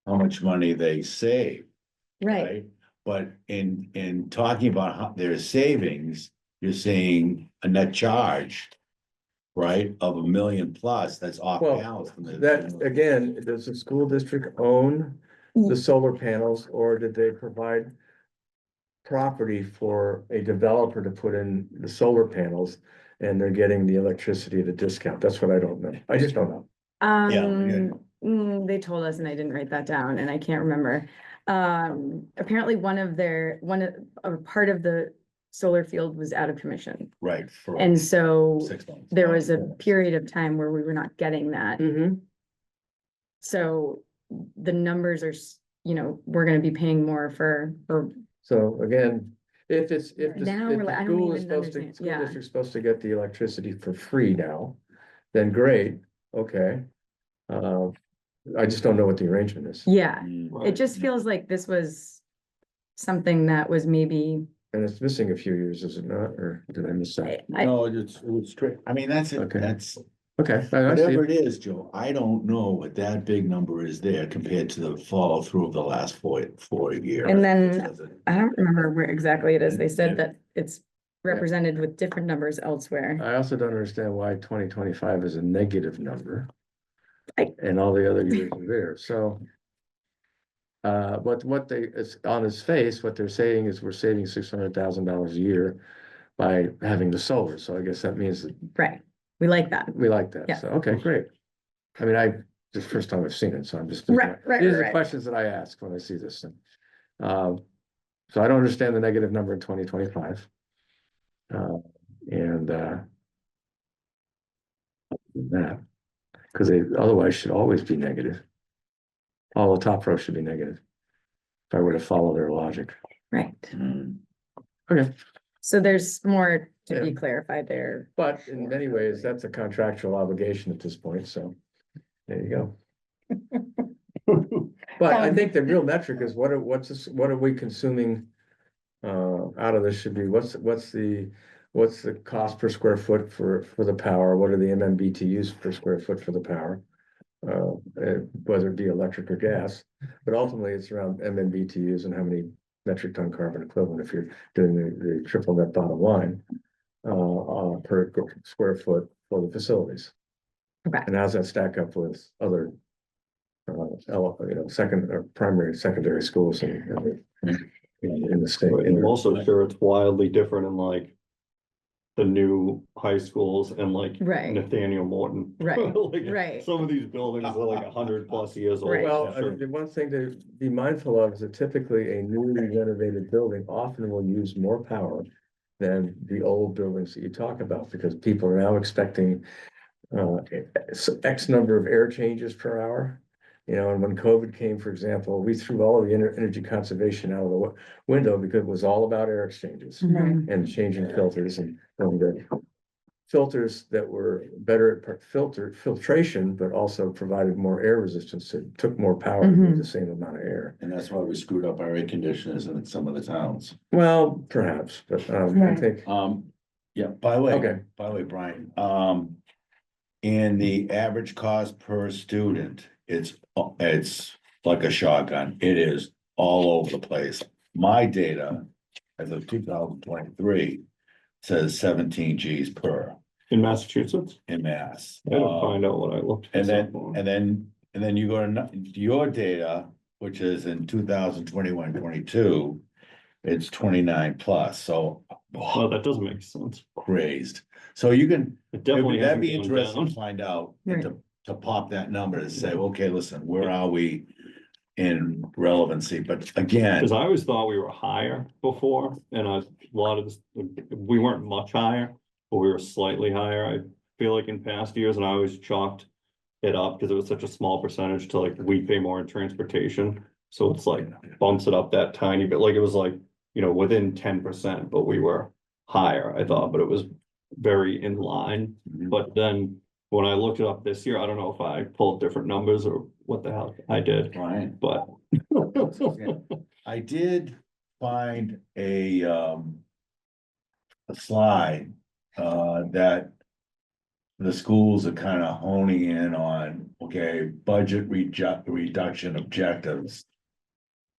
Speaker 8: how much money they save,
Speaker 4: Right.
Speaker 8: right? But in talking about how their savings, you're seeing a net charge, right, of $1 million plus, that's off
Speaker 3: Well,
Speaker 8: balance. From the-
Speaker 3: that, again, does the school district own the solar panels, or did they provide property for a developer to put in the solar panels and they're getting the electricity at a discount? That's what I don't know. I just don't know.
Speaker 8: Yeah.
Speaker 4: They told us and I didn't write that down and I can't remember. Apparently a part of the solar field was out of commission.
Speaker 8: Right. For
Speaker 4: And so
Speaker 8: 6 months.
Speaker 4: there was a period of time where we were not getting that.
Speaker 3: Mm-hmm.
Speaker 4: So the numbers are, we're gonna be paying more for.
Speaker 3: So again, if the
Speaker 4: Now we're like, I don't
Speaker 3: school is
Speaker 4: even
Speaker 3: supposed to,
Speaker 4: understand.
Speaker 3: school
Speaker 4: Yeah.
Speaker 3: district's supposed to get the electricity for free now, then great, okay. I just don't know what the arrangement is.
Speaker 4: Yeah,
Speaker 8: Mm.
Speaker 4: it just feels like this was something that was maybe,
Speaker 3: And it's missing a few years, is it not? Or did I miss that?
Speaker 8: No, it's straight, I mean, that's it,
Speaker 3: Okay.
Speaker 8: that's,
Speaker 3: Okay. I see.
Speaker 8: whatever it is, Joe, I don't know what that big number is there compared to the follow through of the last four years.
Speaker 4: and then I don't remember where exactly it is. They said that it's represented with different numbers elsewhere.
Speaker 3: I also don't understand why 2025 is a negative number.
Speaker 4: I-
Speaker 3: And all the other years are there, so. What they, it's on its face, what they're saying is we're saving $600,000 a year by having the solar, so I guess that means that
Speaker 4: Right, we like that.
Speaker 3: we like that,
Speaker 4: Yeah.
Speaker 3: so, okay, great. I mean, this is the first time I've seen it, so I'm just.
Speaker 4: Right.
Speaker 3: These are the questions that I ask when I see this thing. So I don't understand the negative number in 2025. And that, Cause they otherwise should always be negative. All the top row should be negative. If I were to follow their logic.
Speaker 4: Right.
Speaker 3: Okay,
Speaker 4: So there's more to be
Speaker 3: Yeah.
Speaker 4: clarified there.
Speaker 3: but in many ways, that's a contractual obligation at this point, so there you go. But I think the real metric is what are we consuming? Out of this should be, what's the cost per square foot for the power? What are the MMBTUs per square foot for the power? Whether it be electric or gas, but ultimately it's around MMBTUs and how many metric ton carbon equivalent if you're doing the triple net bottom line. Per square foot for the facilities.
Speaker 4: Okay.
Speaker 3: And how's that stack up with other? Second or primary, secondary schools in the state.
Speaker 1: And I'm also sure it's wildly different in like the new high schools and like
Speaker 4: Right.
Speaker 1: Nathaniel Morton.
Speaker 4: Right,
Speaker 1: Like,
Speaker 4: right.
Speaker 1: Some of these buildings are like 100+ years old.
Speaker 4: Right.
Speaker 3: Well,
Speaker 1: I'm sure.
Speaker 3: the one thing to be mindful of is that typically a newly renovated building often will use more power than the old buildings that you talk about, because people are now expecting X number of air changes per hour. And when COVID came, for example, we threw all of the energy conservation out of the window because it was all about air exchanges
Speaker 4: Mhm.
Speaker 3: and changing filters and filters that were better at filtration, but also provided more air resistance. It took more power to move the same amount of air.
Speaker 8: And that's why we screwed up our air conditioners in some of the towns.
Speaker 3: Well, perhaps, but I
Speaker 5: Right.
Speaker 3: think,
Speaker 8: Yeah, by the way.
Speaker 3: Okay.
Speaker 8: By the way, Brian, and the average cost per student, it's like a shotgun. It is all over the place. My data as of 2023 says 17 Gs per
Speaker 1: In Massachusetts,
Speaker 8: in Mass.
Speaker 1: I didn't find out what I looked.
Speaker 8: And
Speaker 1: this
Speaker 8: then,
Speaker 1: up on.
Speaker 8: and then you go to your data, which is in 2021-22, it's 29 plus, so
Speaker 1: Well, that doesn't make sense.
Speaker 8: crazed. So you can,
Speaker 1: It definitely
Speaker 8: that'd
Speaker 1: hasn't
Speaker 8: be
Speaker 1: gone
Speaker 8: interesting
Speaker 1: down.
Speaker 8: to find out,
Speaker 4: Right.
Speaker 8: and to pop that number and say, okay, listen, where are we in relevancy? But again,
Speaker 1: Cause I always thought we were higher before, and a lot of this, we weren't much higher, but we were slightly higher. I feel like in past years, and I always chalked it up because it was such a small percentage to like, we pay more in transportation. So it's like bumps it up that tiny bit, like it was like, within 10%, but we were higher, I thought, but it was very in line.
Speaker 8: Mhm.
Speaker 1: But then when I looked it up this year, I don't know if I pulled different numbers or what the hell I did,
Speaker 8: Brian,
Speaker 1: but.
Speaker 8: I did find a slide, that the schools are kind of honing in on, okay, budget reduction objectives.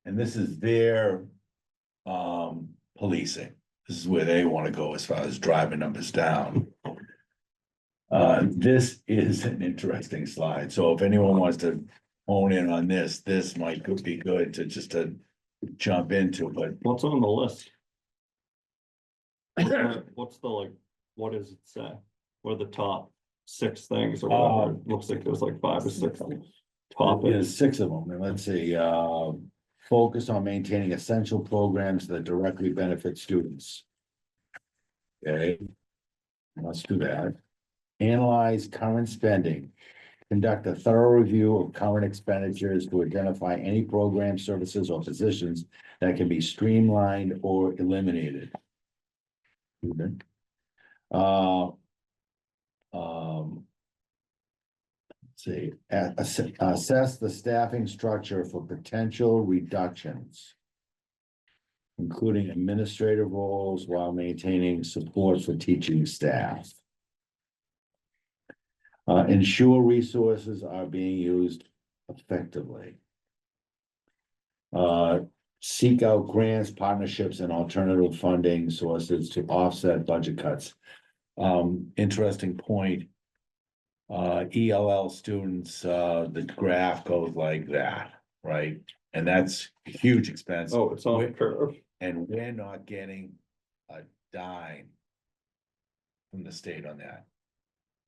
Speaker 8: And this is their, policing. This is where they want to go as far as driving numbers down. This is an interesting slide. So if anyone wants to hone in on this might be good to jump into, but
Speaker 1: What's on the list? What's the like, what does it say? What are the top 6 things or whatever? It looks like there's like 5 or 6 topics.
Speaker 8: there's 6 of them. And let's see, focus on maintaining essential programs that directly benefit students. Okay. Let's do that. Analyze current spending. Conduct a thorough review of current expenditures to identify any programs, services, or positions that can be streamlined or eliminated. Okay. Let's see, assess the staffing structure for potential reductions, including administrative roles while maintaining support for teaching staff. Ensure resources are being used effectively. Seek out grants, partnerships, and alternative funding sources to offset budget cuts. Interesting point. ELL students, the graph goes like that, right? And that's a huge expense.
Speaker 1: Oh, it's on the curve.
Speaker 8: And we're not getting a dime from the state on that.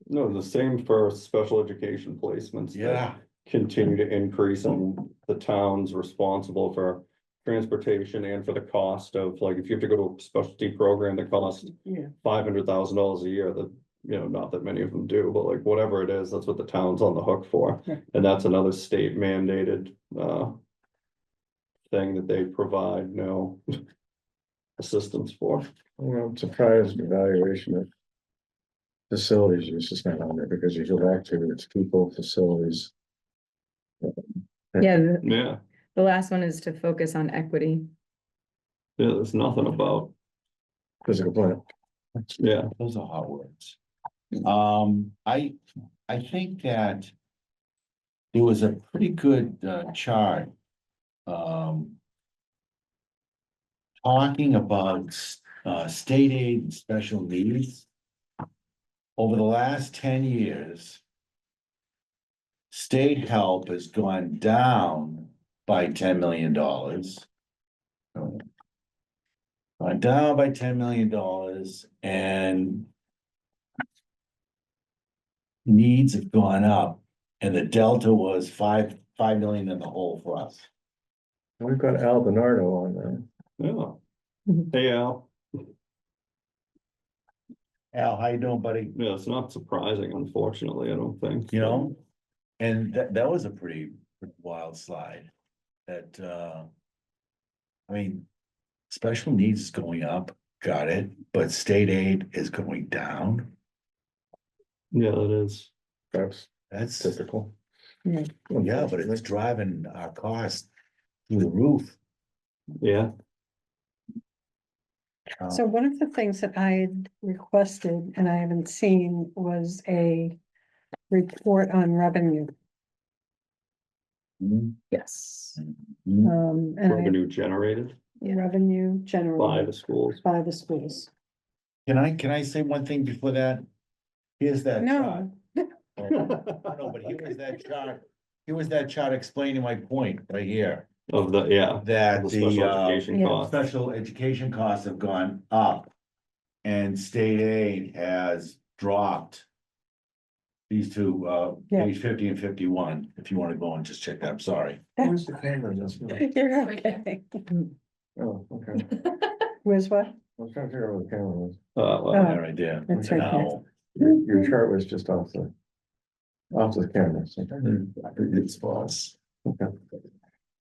Speaker 1: No, the same for special education placements. that
Speaker 8: Yeah.
Speaker 1: Continue to increase and the town's responsible for transportation and for the cost of, like, if you have to go to a specialty program that costs
Speaker 2: Yeah.
Speaker 1: $500,000 a year, the not that many of them do, but like whatever it is, that's what the town's on the hook for. And that's another state mandated, thing that they provide no assistance for.
Speaker 3: Well, I'm surprised the valuation of facilities use is not on there, because you go back to its people, facilities.
Speaker 4: Yeah,
Speaker 1: Yeah,
Speaker 4: the last one is to focus on equity.
Speaker 1: yeah, there's nothing about,
Speaker 3: Physical plant.
Speaker 1: yeah,
Speaker 8: Those are hot words. I think that there was a pretty good chart. Talking about state aid and special needs. Over the last 10 years. State help has gone down by $10 million. Gone down by $10 million and. Needs have gone up and the delta was five million in the hole for us.
Speaker 3: We've got Al Bernardo on there.
Speaker 1: yeah.
Speaker 4: Mhm.
Speaker 1: Hey, Al,
Speaker 8: Al, how you doing, buddy?
Speaker 1: yeah, it's not surprising, unfortunately, I don't think.
Speaker 8: You know, and that was a pretty wild slide. That, I mean, special needs is going up, got it, but state aid is going down.
Speaker 1: Yeah, that is,
Speaker 3: That's
Speaker 8: That's,
Speaker 3: typical.
Speaker 8: yeah, but it's driving our cost through the roof.
Speaker 1: yeah,
Speaker 5: So one of the things that I had requested and I haven't seen was a report on revenue.
Speaker 4: Yes.
Speaker 8: Mhm.
Speaker 5: And
Speaker 1: revenue generated
Speaker 5: revenue
Speaker 1: by
Speaker 5: generated
Speaker 1: the schools.
Speaker 5: by the schools.
Speaker 8: Can I say one thing before that? Here's that chart.
Speaker 5: No,
Speaker 8: No, but here was that chart explaining my point right here,
Speaker 1: Of the, yeah,
Speaker 8: that
Speaker 1: the special education
Speaker 4: yeah.
Speaker 1: costs.
Speaker 8: special education costs have gone up. And state aid has dropped. These two,
Speaker 5: Yeah.
Speaker 8: page 50 and 51, if you wanna go and just check that, I'm sorry.
Speaker 3: Where's the camera? That's what-
Speaker 5: you're okay.
Speaker 3: Oh, okay.
Speaker 5: Where's what?
Speaker 3: I was trying to figure out where the camera was.
Speaker 1: Well,
Speaker 8: Yeah, right there.
Speaker 5: That's right there.
Speaker 8: Now,
Speaker 3: Your chart was just off the camera. So.
Speaker 8: it's us.
Speaker 3: Okay.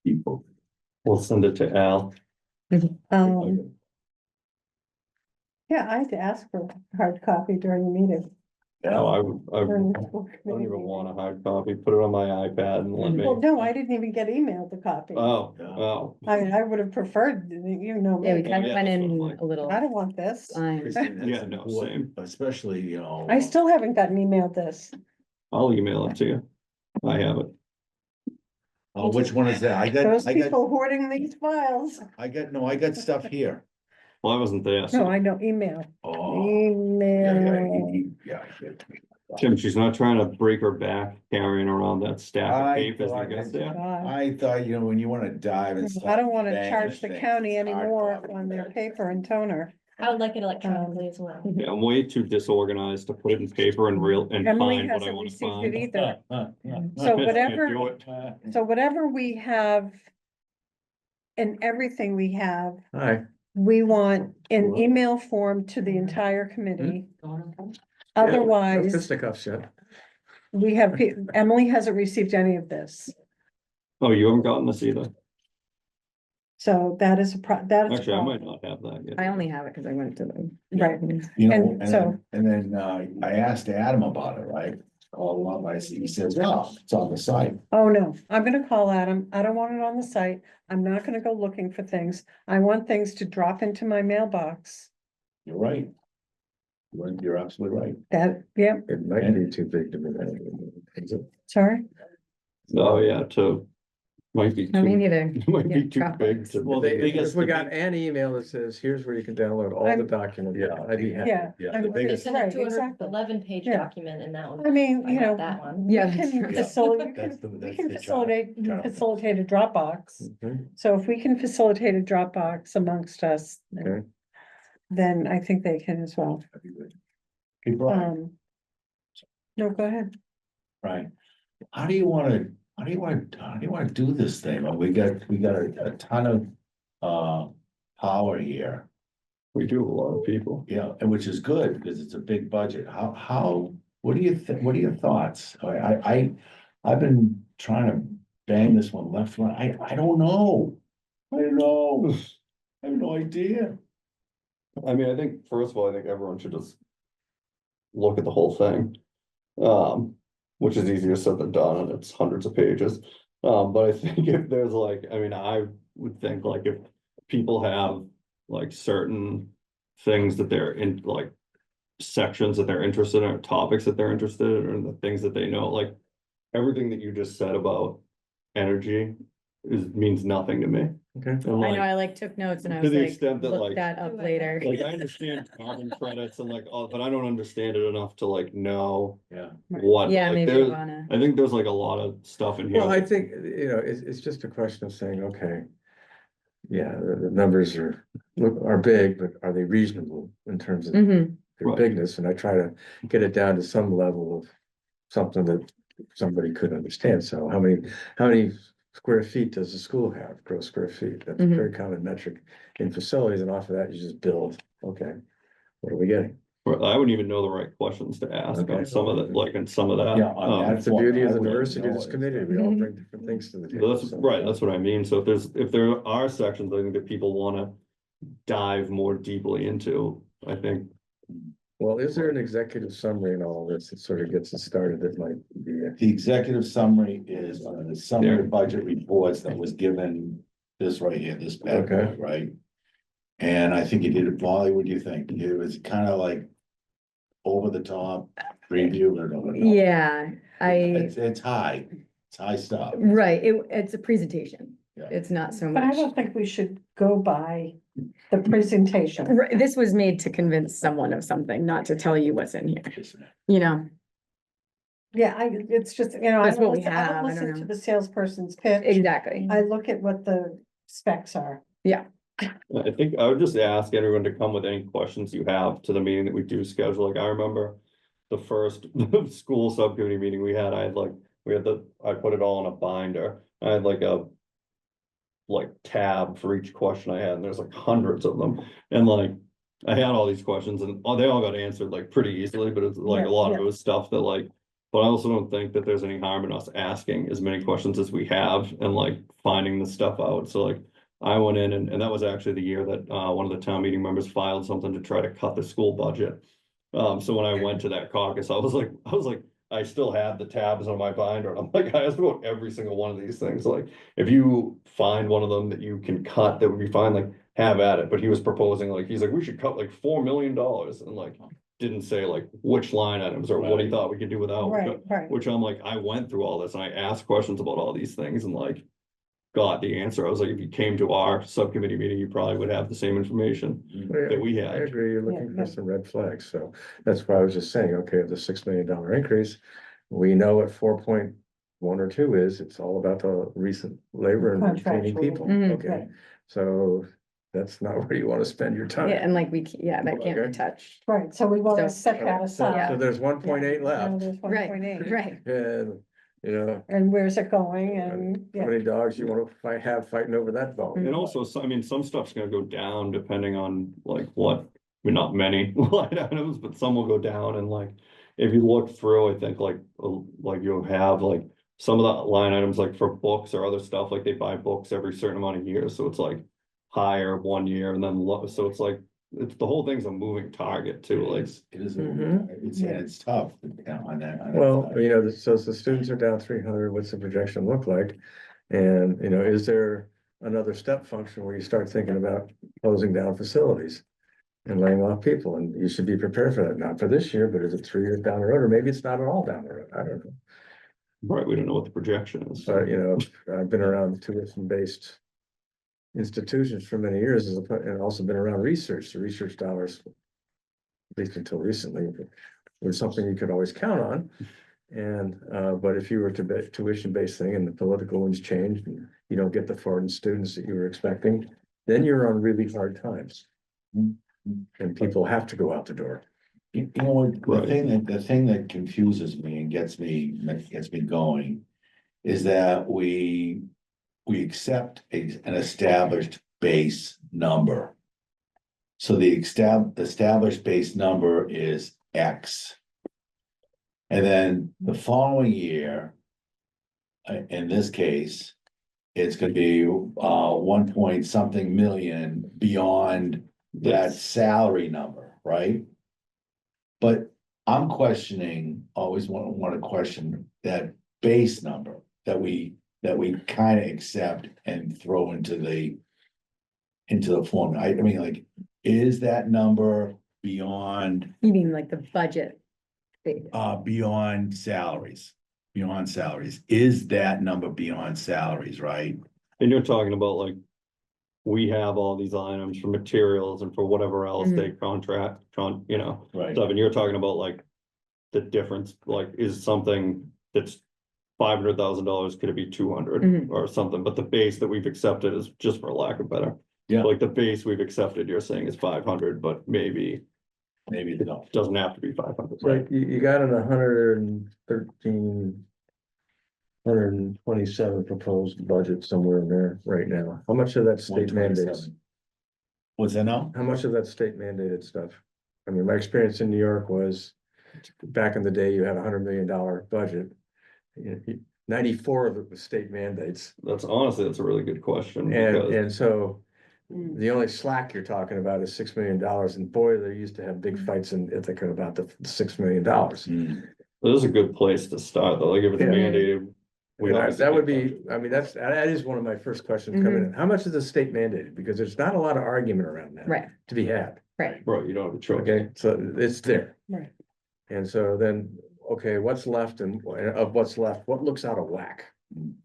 Speaker 8: People.
Speaker 1: we'll send it to Al.
Speaker 5: Yeah, I had to ask for a hard copy during the meeting.
Speaker 1: No, I
Speaker 5: during the
Speaker 1: don't
Speaker 5: school committee
Speaker 1: even
Speaker 5: meeting.
Speaker 1: want a hard copy, put it on my iPad and let me.
Speaker 5: Well, no, I didn't even get emailed the copy.
Speaker 1: Oh.
Speaker 5: I mean, I would have preferred, you know.
Speaker 4: Yeah, we
Speaker 5: me.
Speaker 4: kind
Speaker 1: Yeah,
Speaker 4: of went
Speaker 1: that's what
Speaker 4: in
Speaker 1: I'm like.
Speaker 4: a little.
Speaker 5: I don't want this.
Speaker 4: blind.
Speaker 1: Yeah, no, same.
Speaker 8: Especially, you know.
Speaker 5: I still haven't gotten emailed this.
Speaker 1: I'll email it to you. I have it.
Speaker 8: Oh, which one is that?
Speaker 5: Those people hoarding these files.
Speaker 8: I got stuff here.
Speaker 1: Well, I wasn't there,
Speaker 5: No,
Speaker 1: so,
Speaker 5: I know, email,
Speaker 8: Oh.
Speaker 5: email.
Speaker 8: Yeah.
Speaker 1: Tim, she's not trying to break her back carrying around that stack of
Speaker 8: I
Speaker 1: papers
Speaker 8: thought
Speaker 1: that gets
Speaker 8: that-
Speaker 1: there.
Speaker 5: God.
Speaker 8: I thought, you know, when you wanna dive and
Speaker 5: I don't wanna
Speaker 8: bang
Speaker 5: charge the
Speaker 8: thing,
Speaker 5: county
Speaker 8: it's hard
Speaker 5: anymore
Speaker 8: copy.
Speaker 5: on their paper and toner.
Speaker 6: I would like it electronically as well.
Speaker 1: Yeah, I'm way too disorganized to put it in paper and
Speaker 5: Emily
Speaker 1: find what I
Speaker 5: hasn't
Speaker 1: wanna
Speaker 5: received
Speaker 1: find.
Speaker 5: it either.
Speaker 8: So
Speaker 5: So
Speaker 1: Can't
Speaker 5: whatever,
Speaker 1: do it.
Speaker 5: so whatever we have. And everything we have,
Speaker 3: Hi.
Speaker 5: we want in email form to the entire committee. Otherwise,
Speaker 3: Fisticuffs yet.
Speaker 5: we have, Emily hasn't received any of this.
Speaker 1: Oh, you haven't gotten this either?
Speaker 5: So that is that is. a
Speaker 1: Actually, I might
Speaker 5: problem.
Speaker 1: not have that yet.
Speaker 4: I only have it because I went to the.
Speaker 5: Right.
Speaker 8: You know,
Speaker 5: And so-
Speaker 8: and then, I asked Adam about it, right? All along, he says, oh, it's on the site.
Speaker 5: Oh, no, I'm gonna call Adam. I don't want it on the site. I'm not gonna go looking for things. I want things to drop into my mailbox.
Speaker 8: You're right. You're absolutely right.
Speaker 5: That, yeah,
Speaker 3: It might be too big to be that. Is it?
Speaker 5: sorry.
Speaker 1: Oh, yeah, might be
Speaker 4: I mean,
Speaker 1: too,
Speaker 4: either.
Speaker 1: might
Speaker 4: yeah,
Speaker 1: be too
Speaker 4: Dropbox.
Speaker 1: big to.
Speaker 8: Well, the
Speaker 3: If
Speaker 8: biggest-
Speaker 3: we got an email that says, here's where you can download all the
Speaker 5: I'm-
Speaker 3: documents.
Speaker 8: Yeah.
Speaker 3: I'd be happy.
Speaker 5: Yeah.
Speaker 8: Yeah,
Speaker 5: I'm-
Speaker 8: the biggest-
Speaker 6: Send a
Speaker 5: Right,
Speaker 6: 211-page
Speaker 5: Yeah.
Speaker 6: document in that one.
Speaker 5: I mean,
Speaker 6: I
Speaker 5: you
Speaker 6: got
Speaker 5: know,
Speaker 6: that one.
Speaker 5: we
Speaker 4: Yeah,
Speaker 5: can
Speaker 4: that's true.
Speaker 5: we
Speaker 8: That's
Speaker 5: can
Speaker 8: the
Speaker 5: facilitate,
Speaker 8: chart.
Speaker 5: facilitate a Dropbox.
Speaker 3: Mhm.
Speaker 5: So if we can facilitate a Dropbox amongst us,
Speaker 3: Okay.
Speaker 5: then I think they can as well.
Speaker 8: That'd be good. Okay, Brian,
Speaker 5: No, go ahead.
Speaker 8: Brian, how do you wanna do this thing? Well, we got a ton of, power here.
Speaker 1: We do have a lot of people.
Speaker 8: Yeah, and which is good, because it's a big budget. What do you think, what are your thoughts? I've been trying to bang this one left, right, I don't know. I don't know, I have no idea.
Speaker 1: I mean, I think, first of all, I think everyone should just look at the whole thing. Which is easier said than done, and it's hundreds of pages. But I think if there's like, I mean, I would think like if people have like certain things that they're in, like sections that they're interested in, or topics that they're interested in, or the things that they know, like everything that you just said about energy means nothing to me.
Speaker 3: Okay.
Speaker 1: And
Speaker 4: I
Speaker 1: like,
Speaker 4: know, I like took notes and I
Speaker 1: to
Speaker 4: was
Speaker 1: the
Speaker 4: like,
Speaker 1: extent that,
Speaker 4: look
Speaker 1: like-
Speaker 4: that up later.
Speaker 1: like I understand carbon credits and like, all, but I don't understand it enough to like know
Speaker 8: Yeah.
Speaker 1: what.
Speaker 4: Yeah,
Speaker 1: like,
Speaker 4: maybe
Speaker 1: there's-
Speaker 4: wanna,
Speaker 1: I think there's like a lot of stuff in here.
Speaker 3: Well, I think, it's just a question of saying, okay. Yeah, the numbers are big, but are they reasonable in terms of
Speaker 4: Mhm.
Speaker 3: their
Speaker 1: Right.
Speaker 3: bigness? And I try to get it down to some level of something that somebody could understand. So how many square feet does the school have, gross square feet? That's a
Speaker 4: Mhm.
Speaker 3: very common metric in facilities, and off of that, you just build, okay, what are we getting?
Speaker 1: Or I wouldn't even know the right questions to ask
Speaker 3: Okay.
Speaker 1: on some of that, like in some of that.
Speaker 8: Yeah, on that
Speaker 3: That's the beauty of
Speaker 8: I
Speaker 3: the
Speaker 8: wouldn't
Speaker 3: diversity of
Speaker 8: know
Speaker 3: this
Speaker 8: it.
Speaker 3: committee, we all bring different things to the table.
Speaker 1: That's
Speaker 3: so-
Speaker 1: right, that's what I mean. So if there are sections, I think that people wanna dive more deeply into, I think.
Speaker 3: Well, is there an executive summary in all of this that sort of gets us started that might be?
Speaker 8: The executive summary is the summary of budget reports that was given this right here, this bad boy,
Speaker 3: Okay.
Speaker 8: right? And I think you did it, Molly, what do you think? It was kind of like over the top preview, or no?
Speaker 4: Yeah,
Speaker 8: It's high, it's high stuff.
Speaker 4: right, it's a presentation.
Speaker 8: Yeah.
Speaker 4: It's not so
Speaker 5: But I
Speaker 4: much.
Speaker 5: don't think we should go by the presentation.
Speaker 4: Right, this was made to convince someone of something, not to tell you what's in here, you know?
Speaker 5: Yeah, it's just, I
Speaker 4: That's
Speaker 5: don't
Speaker 4: what we
Speaker 5: listen, I
Speaker 4: have,
Speaker 5: don't
Speaker 4: I don't
Speaker 5: listen to
Speaker 4: know.
Speaker 5: the salesperson's pitch.
Speaker 4: Exactly.
Speaker 5: I look at what the specs are.
Speaker 1: I think I would just ask everyone to come with any questions you have to the meeting that we do schedule. Like I remember the first school subcommittee meeting we had, I put it all in a binder. I had like a tab for each question I had, and there's like hundreds of them. And like, I had all these questions and they all got answered like pretty easily, but it's like a
Speaker 5: Yeah,
Speaker 1: lot of
Speaker 5: yeah.
Speaker 1: it was stuff that like. But I also don't think that there's any harm in us asking as many questions as we have and like finding the stuff out. So like. I went in and that was actually the year that one of the town meeting members filed something to try to cut the school budget. So when I went to that caucus, I was like, I still had the tabs on my binder, and I'm like, I asked about every single one of these things. Like, if you find one of them that you can cut, that would be fine, like, have at it. But he was proposing, like, he's like, we should cut like $4 million, and like, didn't say like which line items or what he
Speaker 8: Right.
Speaker 1: thought we could do without.
Speaker 5: Right.
Speaker 1: Which I'm like, I went through all this and I asked questions about all these things and like. Got the answer. I was like, if you came to our subcommittee meeting, you probably would have the same information that we
Speaker 3: I
Speaker 1: had.
Speaker 3: agree, you're looking
Speaker 5: Yeah,
Speaker 3: for
Speaker 5: yeah.
Speaker 3: some red flags, so that's why I was just saying, okay, the $6 million increase. We know what 4.1 or 2 is, it's all about the recent labor and retaining
Speaker 5: Contractual.
Speaker 3: people,
Speaker 4: Mhm.
Speaker 3: okay?
Speaker 5: Right.
Speaker 3: So that's not where you wanna spend your time.
Speaker 4: Yeah, and like that can't
Speaker 3: Okay.
Speaker 4: be touched.
Speaker 5: Right, so we want to
Speaker 4: So-
Speaker 5: set that
Speaker 3: So
Speaker 5: aside.
Speaker 3: there's 1.8
Speaker 5: Now
Speaker 3: left,
Speaker 5: there's
Speaker 4: Right,
Speaker 5: 1.8.
Speaker 4: right.
Speaker 3: and,
Speaker 5: And where's it going and,
Speaker 3: how
Speaker 5: yeah,
Speaker 3: many dogs you wanna have fighting over that bone?
Speaker 1: And also, I mean, some stuff's gonna go down depending on like what, I mean, not many line items, but some will go down and like. If you look through, I think like you'll have like some of the line items like for books or other stuff, like they buy books every certain amount of years, so it's like. Higher 1 year and then low, so it's like, it's the whole thing's a moving target too, like.
Speaker 8: It is,
Speaker 3: Mhm.
Speaker 8: it's tough on that.
Speaker 3: Well, so the students are down 300, what's the projection look like? And, is there another step function where you start thinking about closing down facilities? And laying off people, and you should be prepared for that, not for this year, but is it 3 years down the road, or maybe it's not at all down the road, I don't know.
Speaker 1: Right, we don't know what the projection is.
Speaker 3: But, I've been around tuition-based institutions for many years, and also been around research, the research dollars. At least until recently, was something you could always count on. And, but if you were to be tuition-based thing and the political winds changed, and you don't get the foreign students that you were expecting, then you're on really hard times. And people have to go out the door.
Speaker 8: You know, what,
Speaker 1: Right.
Speaker 8: the thing that confuses me and gets me going. Is that we accept an established base number. So the established base number is X. And then the following year. In this case, it's gonna be 1 point something million beyond that salary number, right? But I'm questioning, always want to question that base number that we kind of accept and throw into the formula. I mean, like, is that number beyond
Speaker 4: You mean like the budget?
Speaker 8: beyond salaries? Beyond salaries, is that number beyond salaries, right?
Speaker 1: And you're talking about like, we have all these items for materials and for whatever else they contract, you know,
Speaker 8: Right.
Speaker 1: stuff, and you're talking about like. The difference, like, is something that's $500,000, could it be 200 or something, but the base that we've accepted is, just for lack of better.
Speaker 8: Yeah.
Speaker 1: Like the base we've accepted, you're saying is 500, but maybe
Speaker 8: Maybe
Speaker 1: it
Speaker 8: no.
Speaker 1: doesn't have to be 500.
Speaker 3: So you got an 113. 127 proposed budget somewhere in there right now. How much of that state mandates?
Speaker 8: 127. What's that now?
Speaker 3: How much of that state mandated stuff? I mean, my experience in New York was, back in the day, you had $100 million budget. 94 of it was state mandates.
Speaker 1: That's honestly, that's a really good question.
Speaker 3: And,
Speaker 1: because-
Speaker 3: and so the only slack you're talking about is $6 million. And boy, they used to have big fights in Ithaca about the $6 million.
Speaker 1: This is a good place to start, though, like if it's
Speaker 3: Yeah.
Speaker 1: mandated. We obviously
Speaker 3: That would
Speaker 1: get
Speaker 3: be, I mean, that is one of my first questions coming in. How much is the state mandated? Because there's not a lot of argument around that.
Speaker 4: Right.
Speaker 3: To be had.
Speaker 4: Right.
Speaker 1: Right, you don't have a choice.
Speaker 3: Okay, so it's there.
Speaker 5: Right.
Speaker 3: And so then, okay, what's left and of what's left, what looks out of whack?